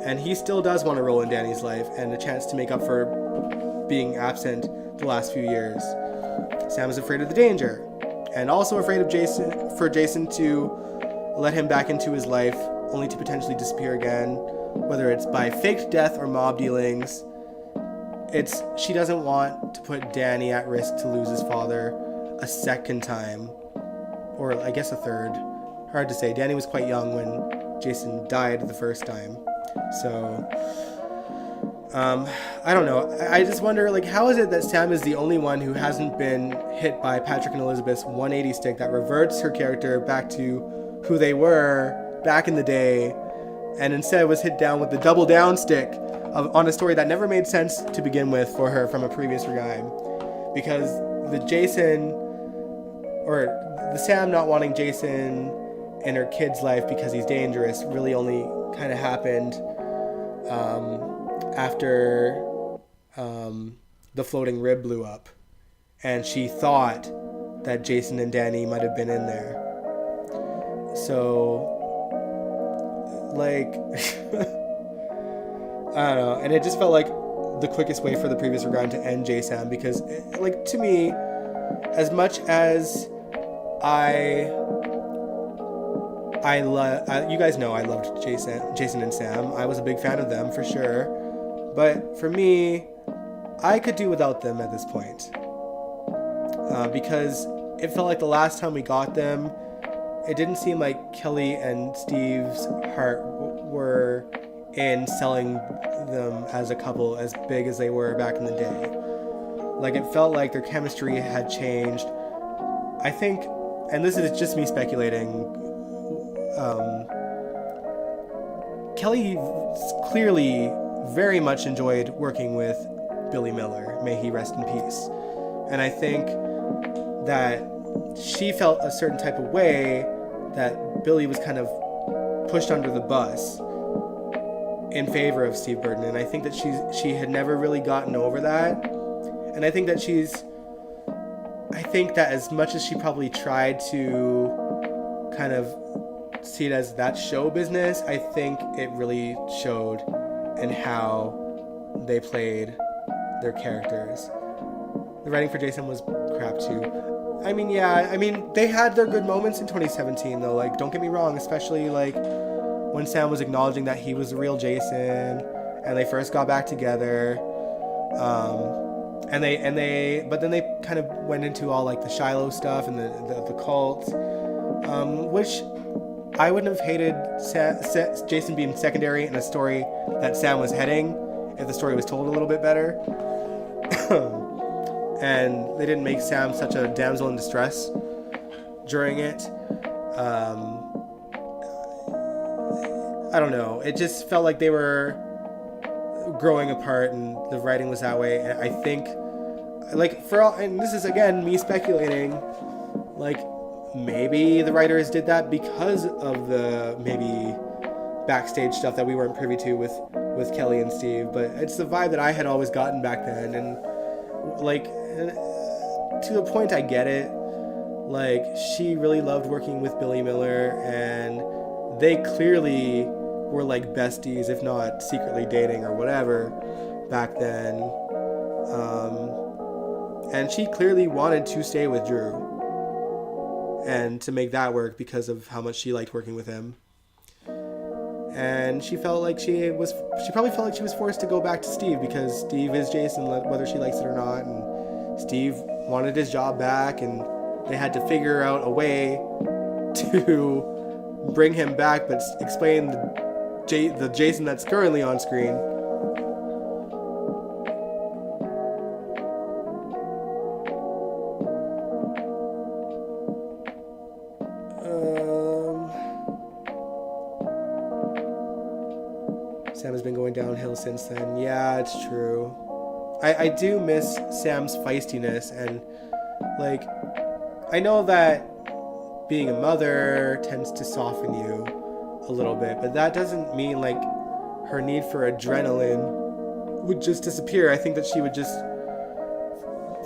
And he still does want a role in Danny's life and a chance to make up for being absent the last few years. Sam is afraid of the danger and also afraid of Jason to let him back into his life only to potentially disappear again, whether it's by faked death or mob dealings. She doesn't want to put Danny at risk to lose his father a second time, or I guess a third. Hard to say. Danny was quite young when Jason died the first time, so I don't know. I just wonder, how is it that Sam is the only one who hasn't been hit by Patrick and Elizabeth's 180 stick that reverts her character back to who they were back in the day, and instead was hit down with the double down stick on a story that never made sense to begin with for her from a previous Regaim? Because the Sam not wanting Jason in her kid's life because he's dangerous really only kind of happened after the floating rib blew up, and she thought that Jason and Danny might have been in there. So, I don't know, and it just felt like the quickest way for the previous Regaim to end J-Sam, because, to me, as much as you guys know I loved Jason and Sam. I was a big fan of them for sure. But for me, I could do without them at this point. Because it felt like the last time we got them, it didn't seem like Kelly and Steve's heart were in selling them as a couple as big as they were back in the day. It felt like their chemistry had changed. I think, and this is just me speculating, Kelly clearly very much enjoyed working with Billy Miller. May he rest in peace. And I think that she felt a certain type of way that Billy was kind of pushed under the bus in favor of Steve Burton. And I think that she had never really gotten over that. And I think that she's I think that as much as she probably tried to kind of see it as that show business, I think it really showed in how they played their characters. The writing for Jason was crap too. I mean, yeah, I mean, they had their good moments in 2017 though, like, don't get me wrong, especially like when Sam was acknowledging that he was the real Jason and they first got back together. But then they kind of went into all like the Shiloh stuff and the cult, which I wouldn't have hated Jason being secondary in a story that Sam was heading if the story was told a little bit better. And they didn't make Sam such a damsel in distress during it. I don't know. It just felt like they were growing apart and the writing was that way. And I think, like, for all, and this is again me speculating, like, maybe the writers did that because of the maybe backstage stuff that we weren't privy to with Kelly and Steve. But it's the vibe that I had always gotten back then. And, like, to a point I get it. Like, she really loved working with Billy Miller, and they clearly were like besties, if not secretly dating or whatever back then. And she clearly wanted to stay with Drew and to make that work because of how much she liked working with him. And she felt like she probably felt like she was forced to go back to Steve because Steve is Jason, whether she likes it or not. And Steve wanted his job back, and they had to figure out a way to bring him back, but explain the Jason that's currently on screen. Sam has been going downhill since then. Yeah, it's true. I do miss Sam's feistiness, and like, I know that being a mother tends to soften you a little bit, but that doesn't mean like her need for adrenaline would just disappear. I think that she would just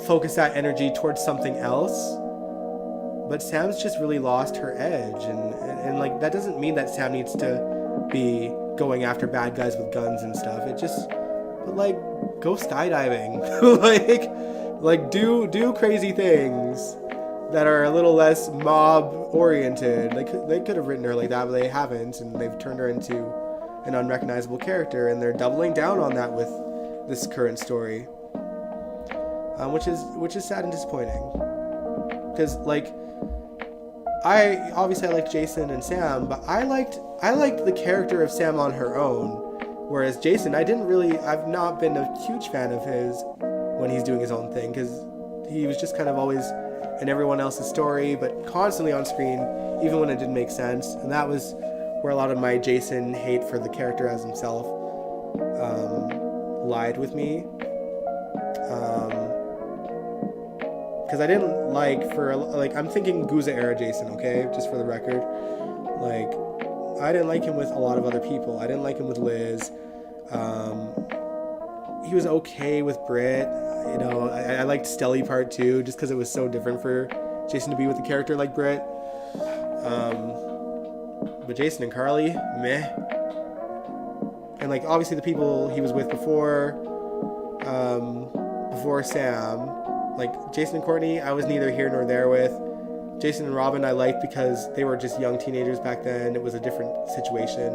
focus that energy towards something else. But Sam's just really lost her edge, and like, that doesn't mean that Sam needs to be going after bad guys with guns and stuff. It just, but like, go skydiving, like do crazy things that are a little less mob oriented. They could have written her like that, but they haven't, and they've turned her into an unrecognizable character, and they're doubling down on that with this current story, which is sad and disappointing. Because like, I liked Jason and Sam, but I liked the character of Sam on her own. Whereas Jason, I've not been a huge fan of his when he's doing his own thing, because he was just kind of always in everyone else's story, but constantly on screen, even when it didn't make sense. And that was where a lot of my Jason hate for the character as himself lied with me. Because I didn't I'm thinking Guza era Jason, okay? Just for the record. Like, I didn't like him with a lot of other people. I didn't like him with Liz. He was okay with Britt. You know, I liked Stelly Part 2 just because it was so different for Jason to be with a character like Britt. But Jason and Carly, meh. And like, obviously the people he was with before Sam, like Jason and Courtney, I was neither here nor there with. Jason and Robin I liked because they were just young teenagers back then. It was a different situation.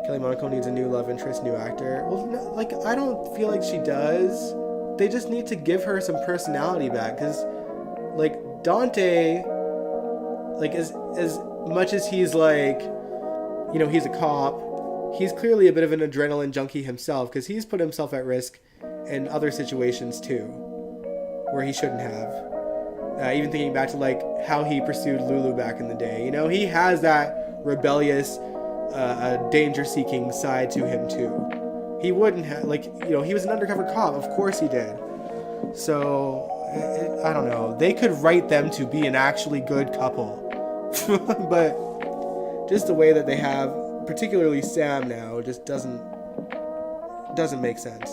Kelly Monaco needs a new love interest, new actor. Well, no, like, I don't feel like she does. They just need to give her some personality back, because, like, Dante, like, as much as he's like, you know, he's a cop, he's clearly a bit of an adrenaline junkie himself, because he's put himself at risk in other situations too, where he shouldn't have. Even thinking back to like how he pursued Lulu back in the day, you know, he has that rebellious, danger-seeking side to him too. He wouldn't have, like, you know, he was an undercover cop, of course he did. So I don't know. They could write them to be an actually good couple, but just the way that they have, particularly Sam now, just doesn't make sense.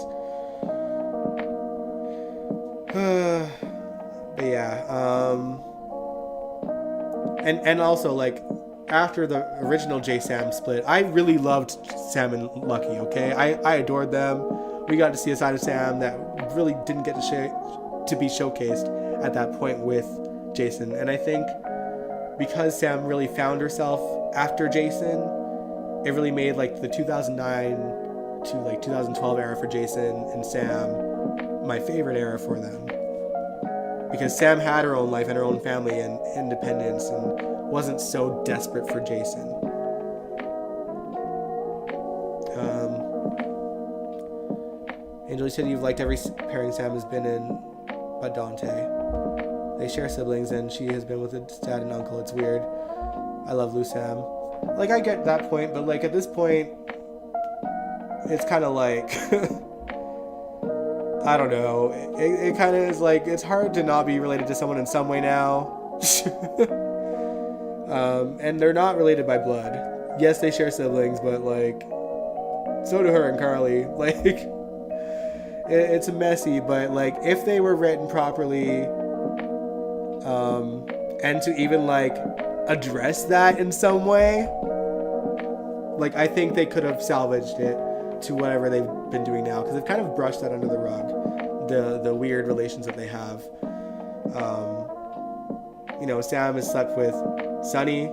But yeah, and also like after the original J-Sam split, I really loved Sam and Lucky. Okay, I adored them. We got to see a side of Sam that really didn't get to be showcased at that point with Jason, and I think because Sam really found herself after Jason, it really made like the 2009 to like 2012 era for Jason and Sam my favorite era for them. Because Sam had her own life and her own family and independence and wasn't so desperate for Jason. Angel, you said you've liked every pairing Sam has been in but Dante. They share siblings and she has been with his dad and uncle. It's weird. I love Lou Sam. Like, I get that point, but like at this point, it's kind of like... I don't know. It kind of is like, it's hard to not be related to someone in some way now. And they're not related by blood. Yes, they share siblings, but like, so do her and Carly. Like, it's messy, but like, if they were written properly, and to even like address that in some way, like, I think they could have salvaged it to whatever they've been doing now, because they've kind of brushed that under the rug, the weird relations that they have. You know, Sam has slept with Sonny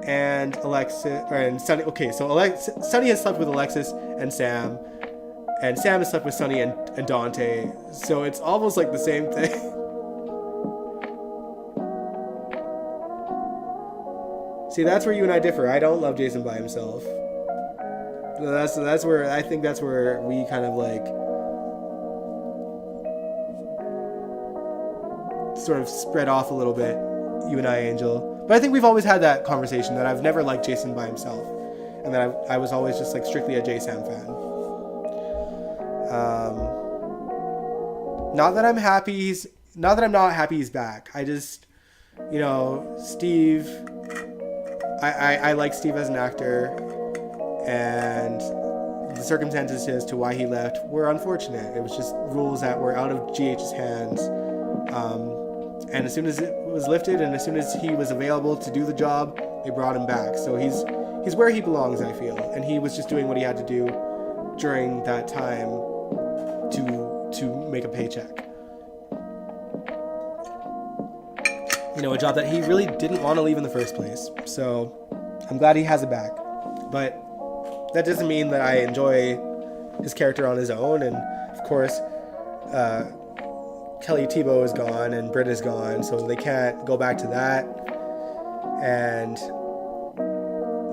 and Alexis, and Sonny. Okay, so Sonny has slept with Alexis and Sam has slept with Sonny and Dante. So it's almost like the same thing. See, that's where you and I differ. I don't love Jason by himself. That's where I think that's where we kind of like sort of spread off a little bit, you and I, Angel. But I think we've always had that conversation that I've never liked Jason by himself, and that I was always just like strictly a J-Sam fan. Not that I'm not happy he's back. I just, you know, Steve. I like Steve as an actor, and the circumstances as to why he left were unfortunate. It was just rules that were out of GH's hands. And as soon as it was lifted and as soon as he was available to do the job, they brought him back. So he's where he belongs, I feel. And he was just doing what he had to do during that time to make a paycheck. You know, a job that he really didn't want to leave in the first place. So I'm glad he has it back. But that doesn't mean that I enjoy his character on his own. And of course, Kelly Tebow is gone and Britt is gone, so they can't go back to that. And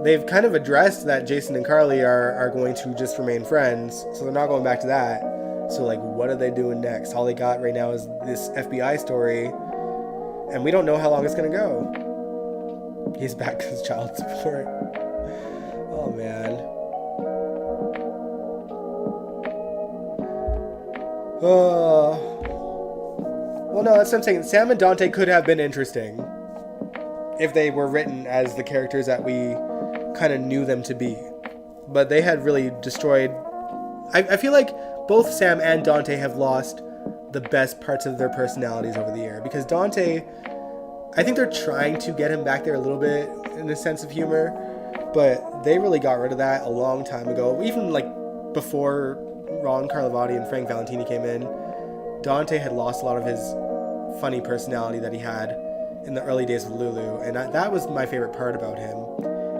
they've kind of addressed that Jason and Carly are going to just remain friends, so they're not going back to that. So like, what are they doing next? All they got right now is this FBI story, and we don't know how long it's gonna go. He's back because child support. Oh man. Well, no, that's what I'm saying. Sam and Dante could have been interesting if they were written as the characters that we kind of knew them to be. But they had really destroyed... I feel like both Sam and Dante have lost the best parts of their personalities over the year. Because Dante, I think they're trying to get him back there a little bit in a sense of humor. But they really got rid of that a long time ago. Even like before Ron Carlivati and Frank Valentini came in, Dante had lost a lot of his funny personality that he had in the early days of Lulu, and that was my favorite part about him.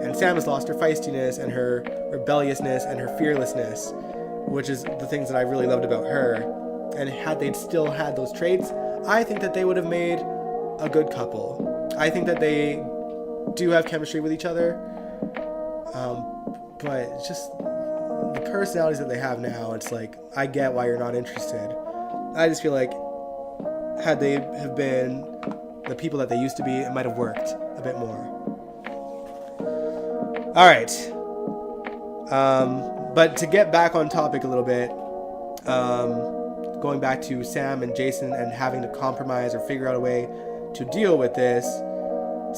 And Sam has lost her feistiness and her rebelliousness and her fearlessness, which is the things that I really loved about her. And had they still had those traits, I think that they would have made a good couple. I think that they do have chemistry with each other, but just the personalities that they have now, it's like, I get why you're not interested. I just feel like had they have been the people that they used to be, it might have worked a bit more. All right. But to get back on topic a little bit, going back to Sam and Jason and having to compromise or figure out a way to deal with this,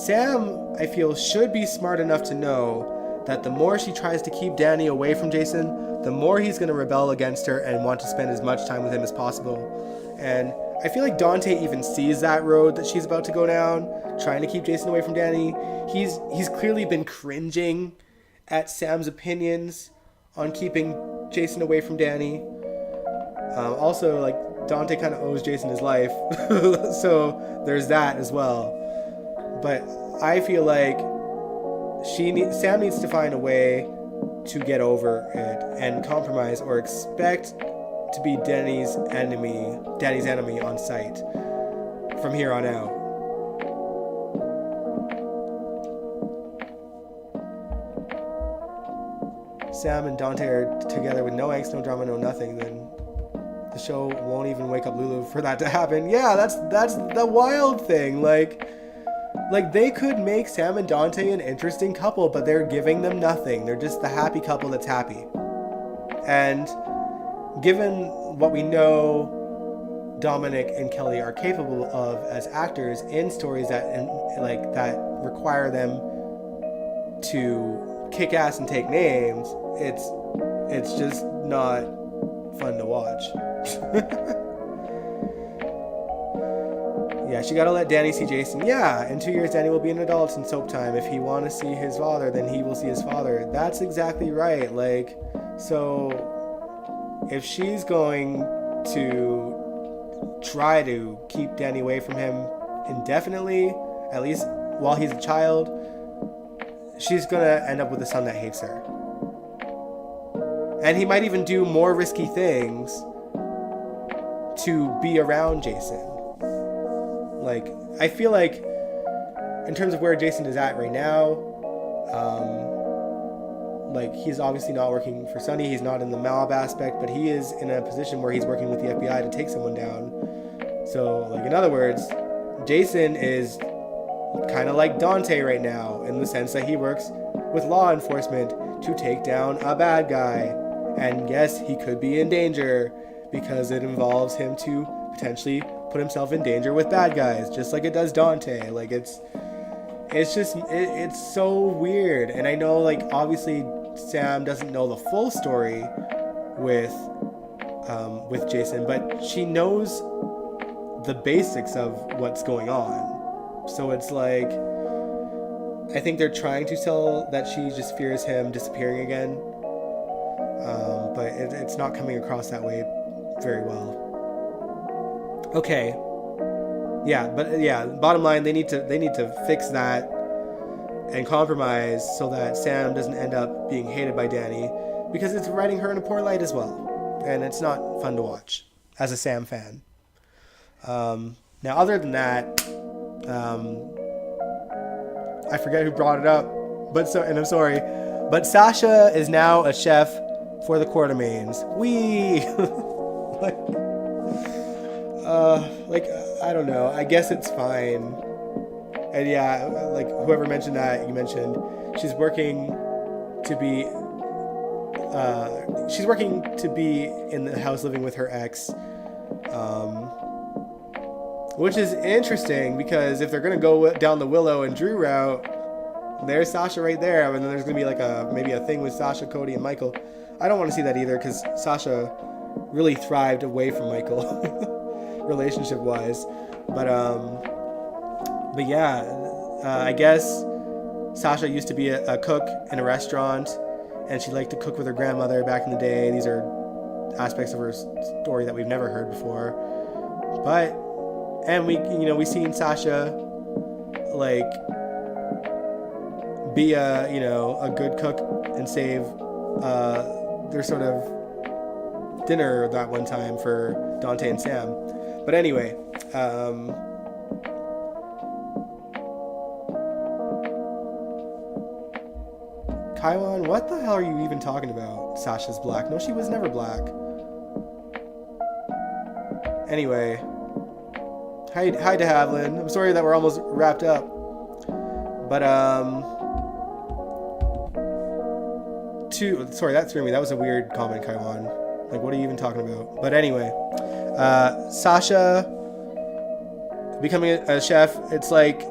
Sam, I feel, should be smart enough to know that the more she tries to keep Danny away from Jason, the more he's going to rebel against her and want to spend as much time with him as possible. And I feel like Dante even sees that road that she's about to go down, trying to keep Jason away from Danny. He's clearly been cringing at Sam's opinions on keeping Jason away from Danny. Also, like, Dante kind of owes Jason his life, so there's that as well. But I feel like Sam needs to find a way to get over it and compromise, or expect to be Danny's enemy on sight from here on out. Sam and Dante are together with no angst, no drama, no nothing, then the show won't even wake up Lulu for that to happen. Yeah, that's the wild thing. Like they could make Sam and Dante an interesting couple, but they're giving them nothing. They're just the happy couple that's happy. And given what we know Dominic and Kelly are capable of as actors in stories that require them to kick ass and take names, it's just not fun to watch. Yeah, she gotta let Danny see Jason. Yeah, in 2 years Danny will be an adult in soap time. If he want to see his father, then he will see his father. That's exactly right. Like, so if she's going to try to keep Danny away from him indefinitely, at least while he's a child, she's gonna end up with a son that hates her. And he might even do more risky things to be around Jason. Like, I feel like in terms of where Jason is at right now, like, he's obviously not working for Sonny. He's not in the mob aspect, but he is in a position where he's working with the FBI to take someone down. So, like, in other words, Jason is kind of like Dante right now, in the sense that he works with law enforcement to take down a bad guy. And yes, he could be in danger because it involves him to potentially put himself in danger with bad guys, just like it does Dante. Like, it's so weird. And I know, like, obviously Sam doesn't know the full story with Jason, but she knows the basics of what's going on. So it's like, I think they're trying to sell that she just fears him disappearing again, but it's not coming across that way very well. Okay. Yeah, but yeah, bottom line, they need to fix that and compromise so that Sam doesn't end up being hated by Danny, because it's writing her in a poor light as well, and it's not fun to watch as a Sam fan. Now, other than that, I forget who brought it up, and I'm sorry, but Sasha is now a chef for the Quartermaines. Like, I don't know. I guess it's fine. And yeah, like, whoever mentioned that, you mentioned, she's working to be in the house living with her ex, which is interesting, because if they're gonna go down the Willow and Drew route, there's Sasha right there, and then there's gonna be like maybe a thing with Sasha, Cody, and Michael. I don't want to see that either, because Sasha really thrived away from Michael, relationship-wise. But yeah, I guess Sasha used to be a cook in a restaurant, and she liked to cook with her grandmother back in the day. These are aspects of her story that we've never heard before. And we've seen Sasha, like, be a good cook and save their sort of dinner that one time for Dante and Sam. But anyway, Kaiwan, what the hell are you even talking about? Sasha's black. No, she was never black. Anyway, hi to Havlin. I'm sorry that we're almost wrapped up. But sorry, that threw me. That was a weird comment, Kaiwan. Like, what are you even talking about? But anyway, Sasha becoming a chef, it's like,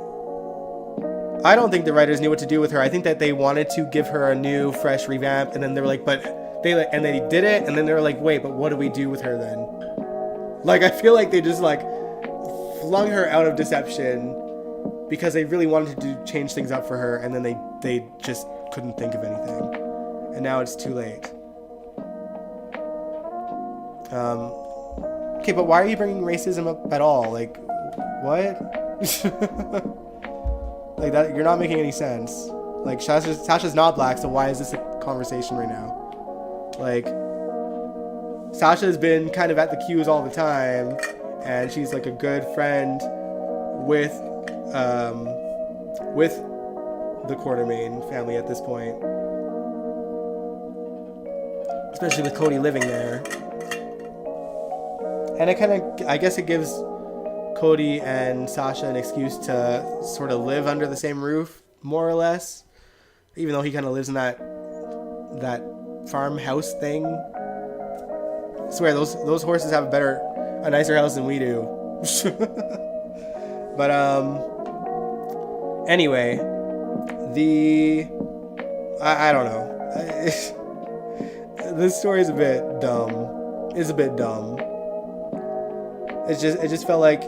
I don't think the writers knew what to do with her. I think that they wanted to give her a new, fresh revamp, and then they were like, and they did it, and then they were like, wait, but what do we do with her then? Like, I feel like they just like flung her out of Deception because they really wanted to change things up for her, and then they just couldn't think of anything, and now it's too late. Okay, but why are you bringing racism up at all? Like, what? Like that, you're not making any sense. Like, Sasha's not black, so why is this a conversation right now? Like, Sasha's been kind of at the queues all the time, and she's like a good friend with the Quartermain family at this point, especially with Cody living there. And I guess it gives Cody and Sasha an excuse to sort of live under the same roof, more or less, even though he kind of lives in that farmhouse thing. I swear those horses have a nicer house than we do. But anyway, I don't know. This story is a bit dumb. It just felt like,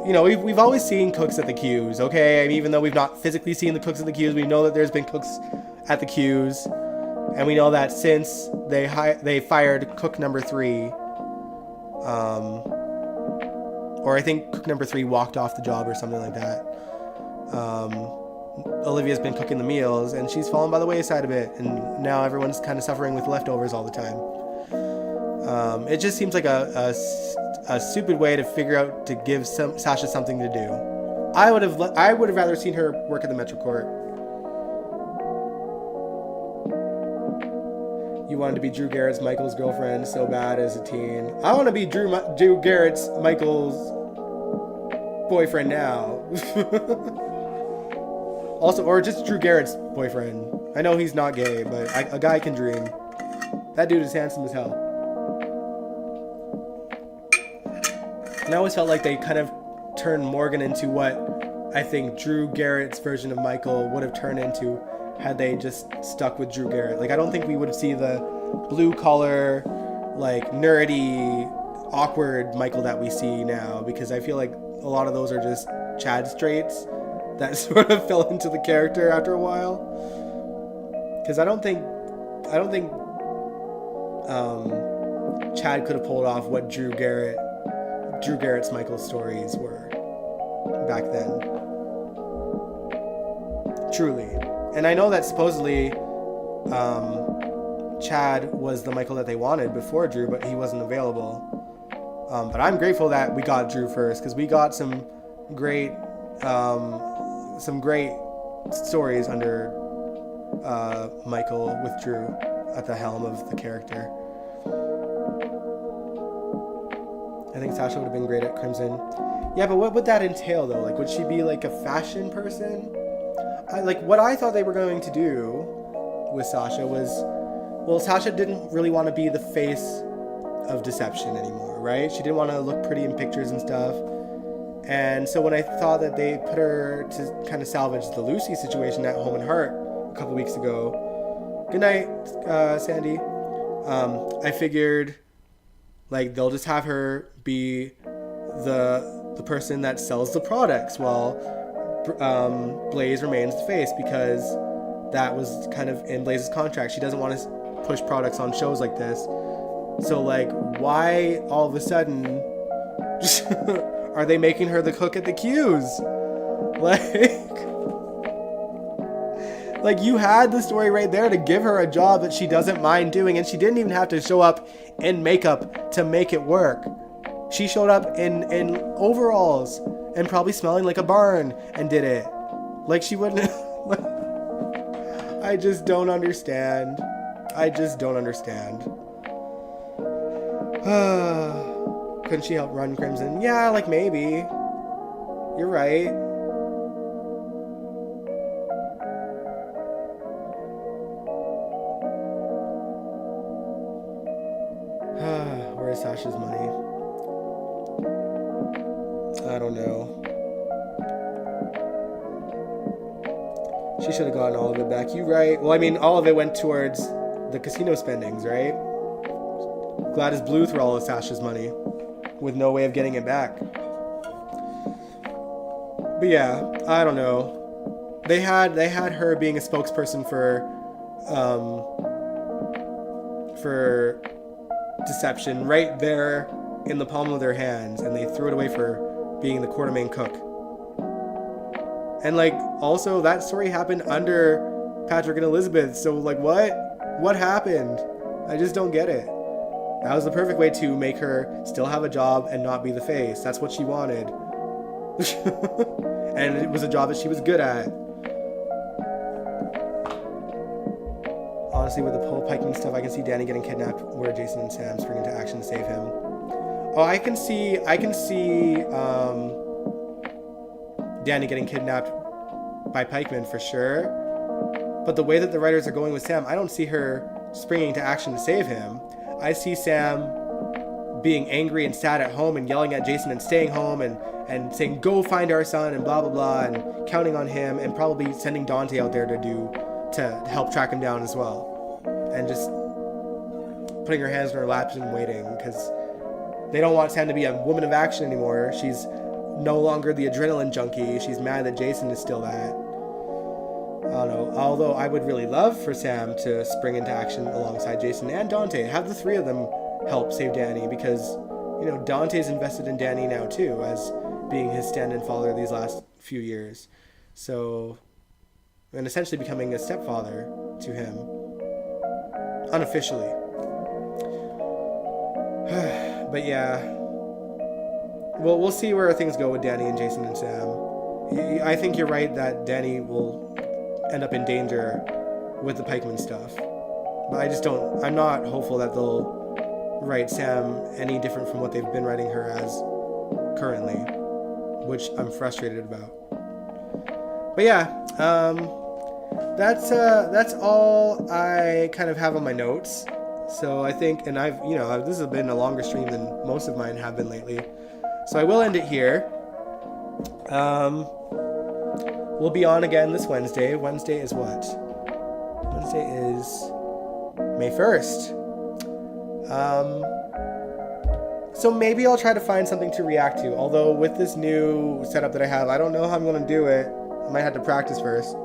you know, we've always seen cooks at the queues, okay? I mean, even though we've not physically seen the cooks at the queues, we know that there's been cooks at the queues, and we know that since they fired cook number 3, or I think cook number 3 walked off the job or something like that. Olivia's been cooking the meals, and she's fallen by the wayside a bit, and now everyone's kind of suffering with leftovers all the time. It just seems like a stupid way to figure out to give Sasha something to do. I would have rather seen her work at the Metro Court. You wanted to be Drew Garrett's Michael's girlfriend so bad as a teen. I want to be Drew Garrett's Michael's boyfriend now. Also, or just Drew Garrett's boyfriend. I know he's not gay, but a guy can dream. That dude is handsome as hell. And I always felt like they kind of turned Morgan into what I think Drew Garrett's version of Michael would have turned into had they just stuck with Drew Garrett. Like, I don't think we would see the blue-collar, like, nerdy, awkward Michael that we see now, because I feel like a lot of those are just Chad traits that sort of fell into the character after a while. Because I don't think Chad could have pulled off what Drew Garrett's Michael stories were back then. Truly. And I know that supposedly Chad was the Michael that they wanted before Drew, but he wasn't available. But I'm grateful that we got Drew first, because we got some great stories under Michael with Drew at the helm of the character. I think Sasha would have been great at Crimson. Yeah, but what would that entail, though? Like, would she be, like, a fashion person? What I thought they were going to do with Sasha was... Well, Sasha didn't really want to be the face of Deception anymore, right? She didn't want to look pretty in pictures and stuff. And so when I thought that they put her to kind of salvage the Lucy situation at Home and Heart a couple weeks ago... Good night, Sandy. I figured... Like, they'll just have her be the person that sells the products while Blaze remains the face, because that was kind of in Blaze's contract. She doesn't want to push products on shows like this. So, like, why all of a sudden are they making her the cook at the queues? Like, you had the story right there to give her a job that she doesn't mind doing, and she didn't even have to show up in makeup to make it work. She showed up in overalls and probably smelling like a barn and did it. Like, she wouldn't... I just don't understand. Couldn't she help run Crimson? Yeah, like, maybe. You're right. Where's Sasha's money? I don't know. She should have gotten all of it back. You right. Well, I mean, all of it went towards the casino spendings, right? Gladys blew through all of Sasha's money with no way of getting it back. But yeah, I don't know. They had her being a spokesperson for deception right there in the palm of their hands, and they threw it away for being the Quartermain cook. And like, also that story happened under Patrick and Elizabeth, so like, what happened? I just don't get it. That was the perfect way to make her still have a job and not be the face. That's what she wanted. And it was a job that she was good at. Honestly, with the whole Pikeman stuff, I can see Danny getting kidnapped where Jason and Sam spring into action to save him. Oh, I can see Danny getting kidnapped by Pikeman for sure. But the way that the writers are going with Sam, I don't see her springing to action to save him. I see Sam being angry and sad at home and yelling at Jason and staying home and saying, go find our son and blah, blah, blah, and counting on him, and probably sending Dante out there to help track him down as well. And just putting her hands in her laps and waiting, because they don't want Sam to be a woman of action anymore. She's no longer the adrenaline junkie. She's mad that Jason is still that. I don't know. Although I would really love for Sam to spring into action alongside Jason and Dante. Have the three of them help save Danny, because, you know, Dante's invested in Danny now too, as being his stand-in father these last few years. So, and essentially becoming a stepfather to him. Unofficially. But yeah. Well, we'll see where things go with Danny and Jason and Sam. I think you're right that Danny will end up in danger with the Pikeman stuff. But I just don't... I'm not hopeful that they'll write Sam any different from what they've been writing her as currently, which I'm frustrated about. But yeah, that's all I kind of have on my notes. So I think, and I've, you know, this has been a longer stream than most of mine have been lately. So I will end it here. We'll be on again this Wednesday. Wednesday is what? Wednesday is May 1st. So maybe I'll try to find something to react to. Although with this new setup that I have, I don't know how I'm going to do it. I might have to practice first.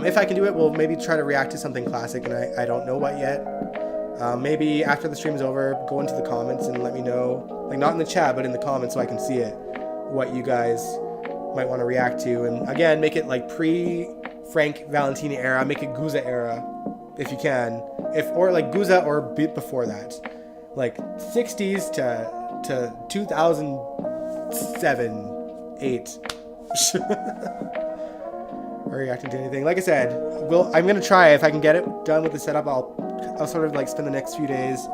If I can do it, we'll maybe try to react to something classic, and I don't know what yet. Maybe after the stream is over, go into the comments and let me know. Like, not in the chat, but in the comments so I can see it. What you guys might want to react to. And again, make it like pre-Frank Valentini era. Make it Guza era, if you can. Or like Guza or before that. Like 60s to 2007, 8. Or reacting to anything. Like I said, I'm gonna try. If I can get it done with the setup, I'll sort of like spend the next few days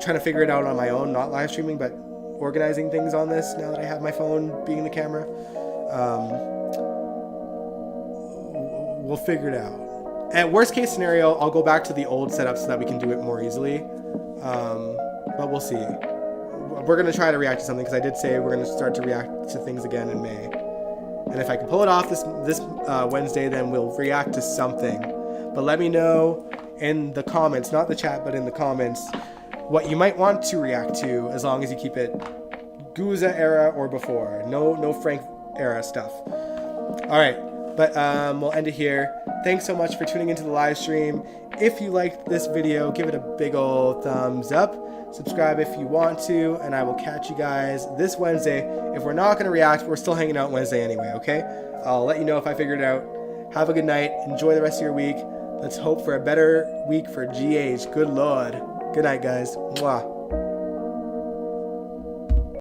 trying to figure it out on my own, not live streaming, but organizing things on this now that I have my phone being the camera. We'll figure it out. At worst case scenario, I'll go back to the old setup so that we can do it more easily. But we'll see. We're gonna try to react to something, because I did say we're gonna start to react to things again in May. And if I can pull it off this Wednesday, then we'll react to something. But let me know in the comments, not the chat, but in the comments, what you might want to react to, as long as you keep it Guza era or before. No Frank era stuff. All right, but we'll end it here. Thanks so much for tuning into the live stream. If you liked this video, give it a big old thumbs up. Subscribe if you want to, and I will catch you guys this Wednesday. If we're not going to react, we're still hanging out Wednesday anyway, okay? I'll let you know if I figure it out. Have a good night. Enjoy the rest of your week. Let's hope for a better week for GH. Good Lord. Good night, guys. Mwah.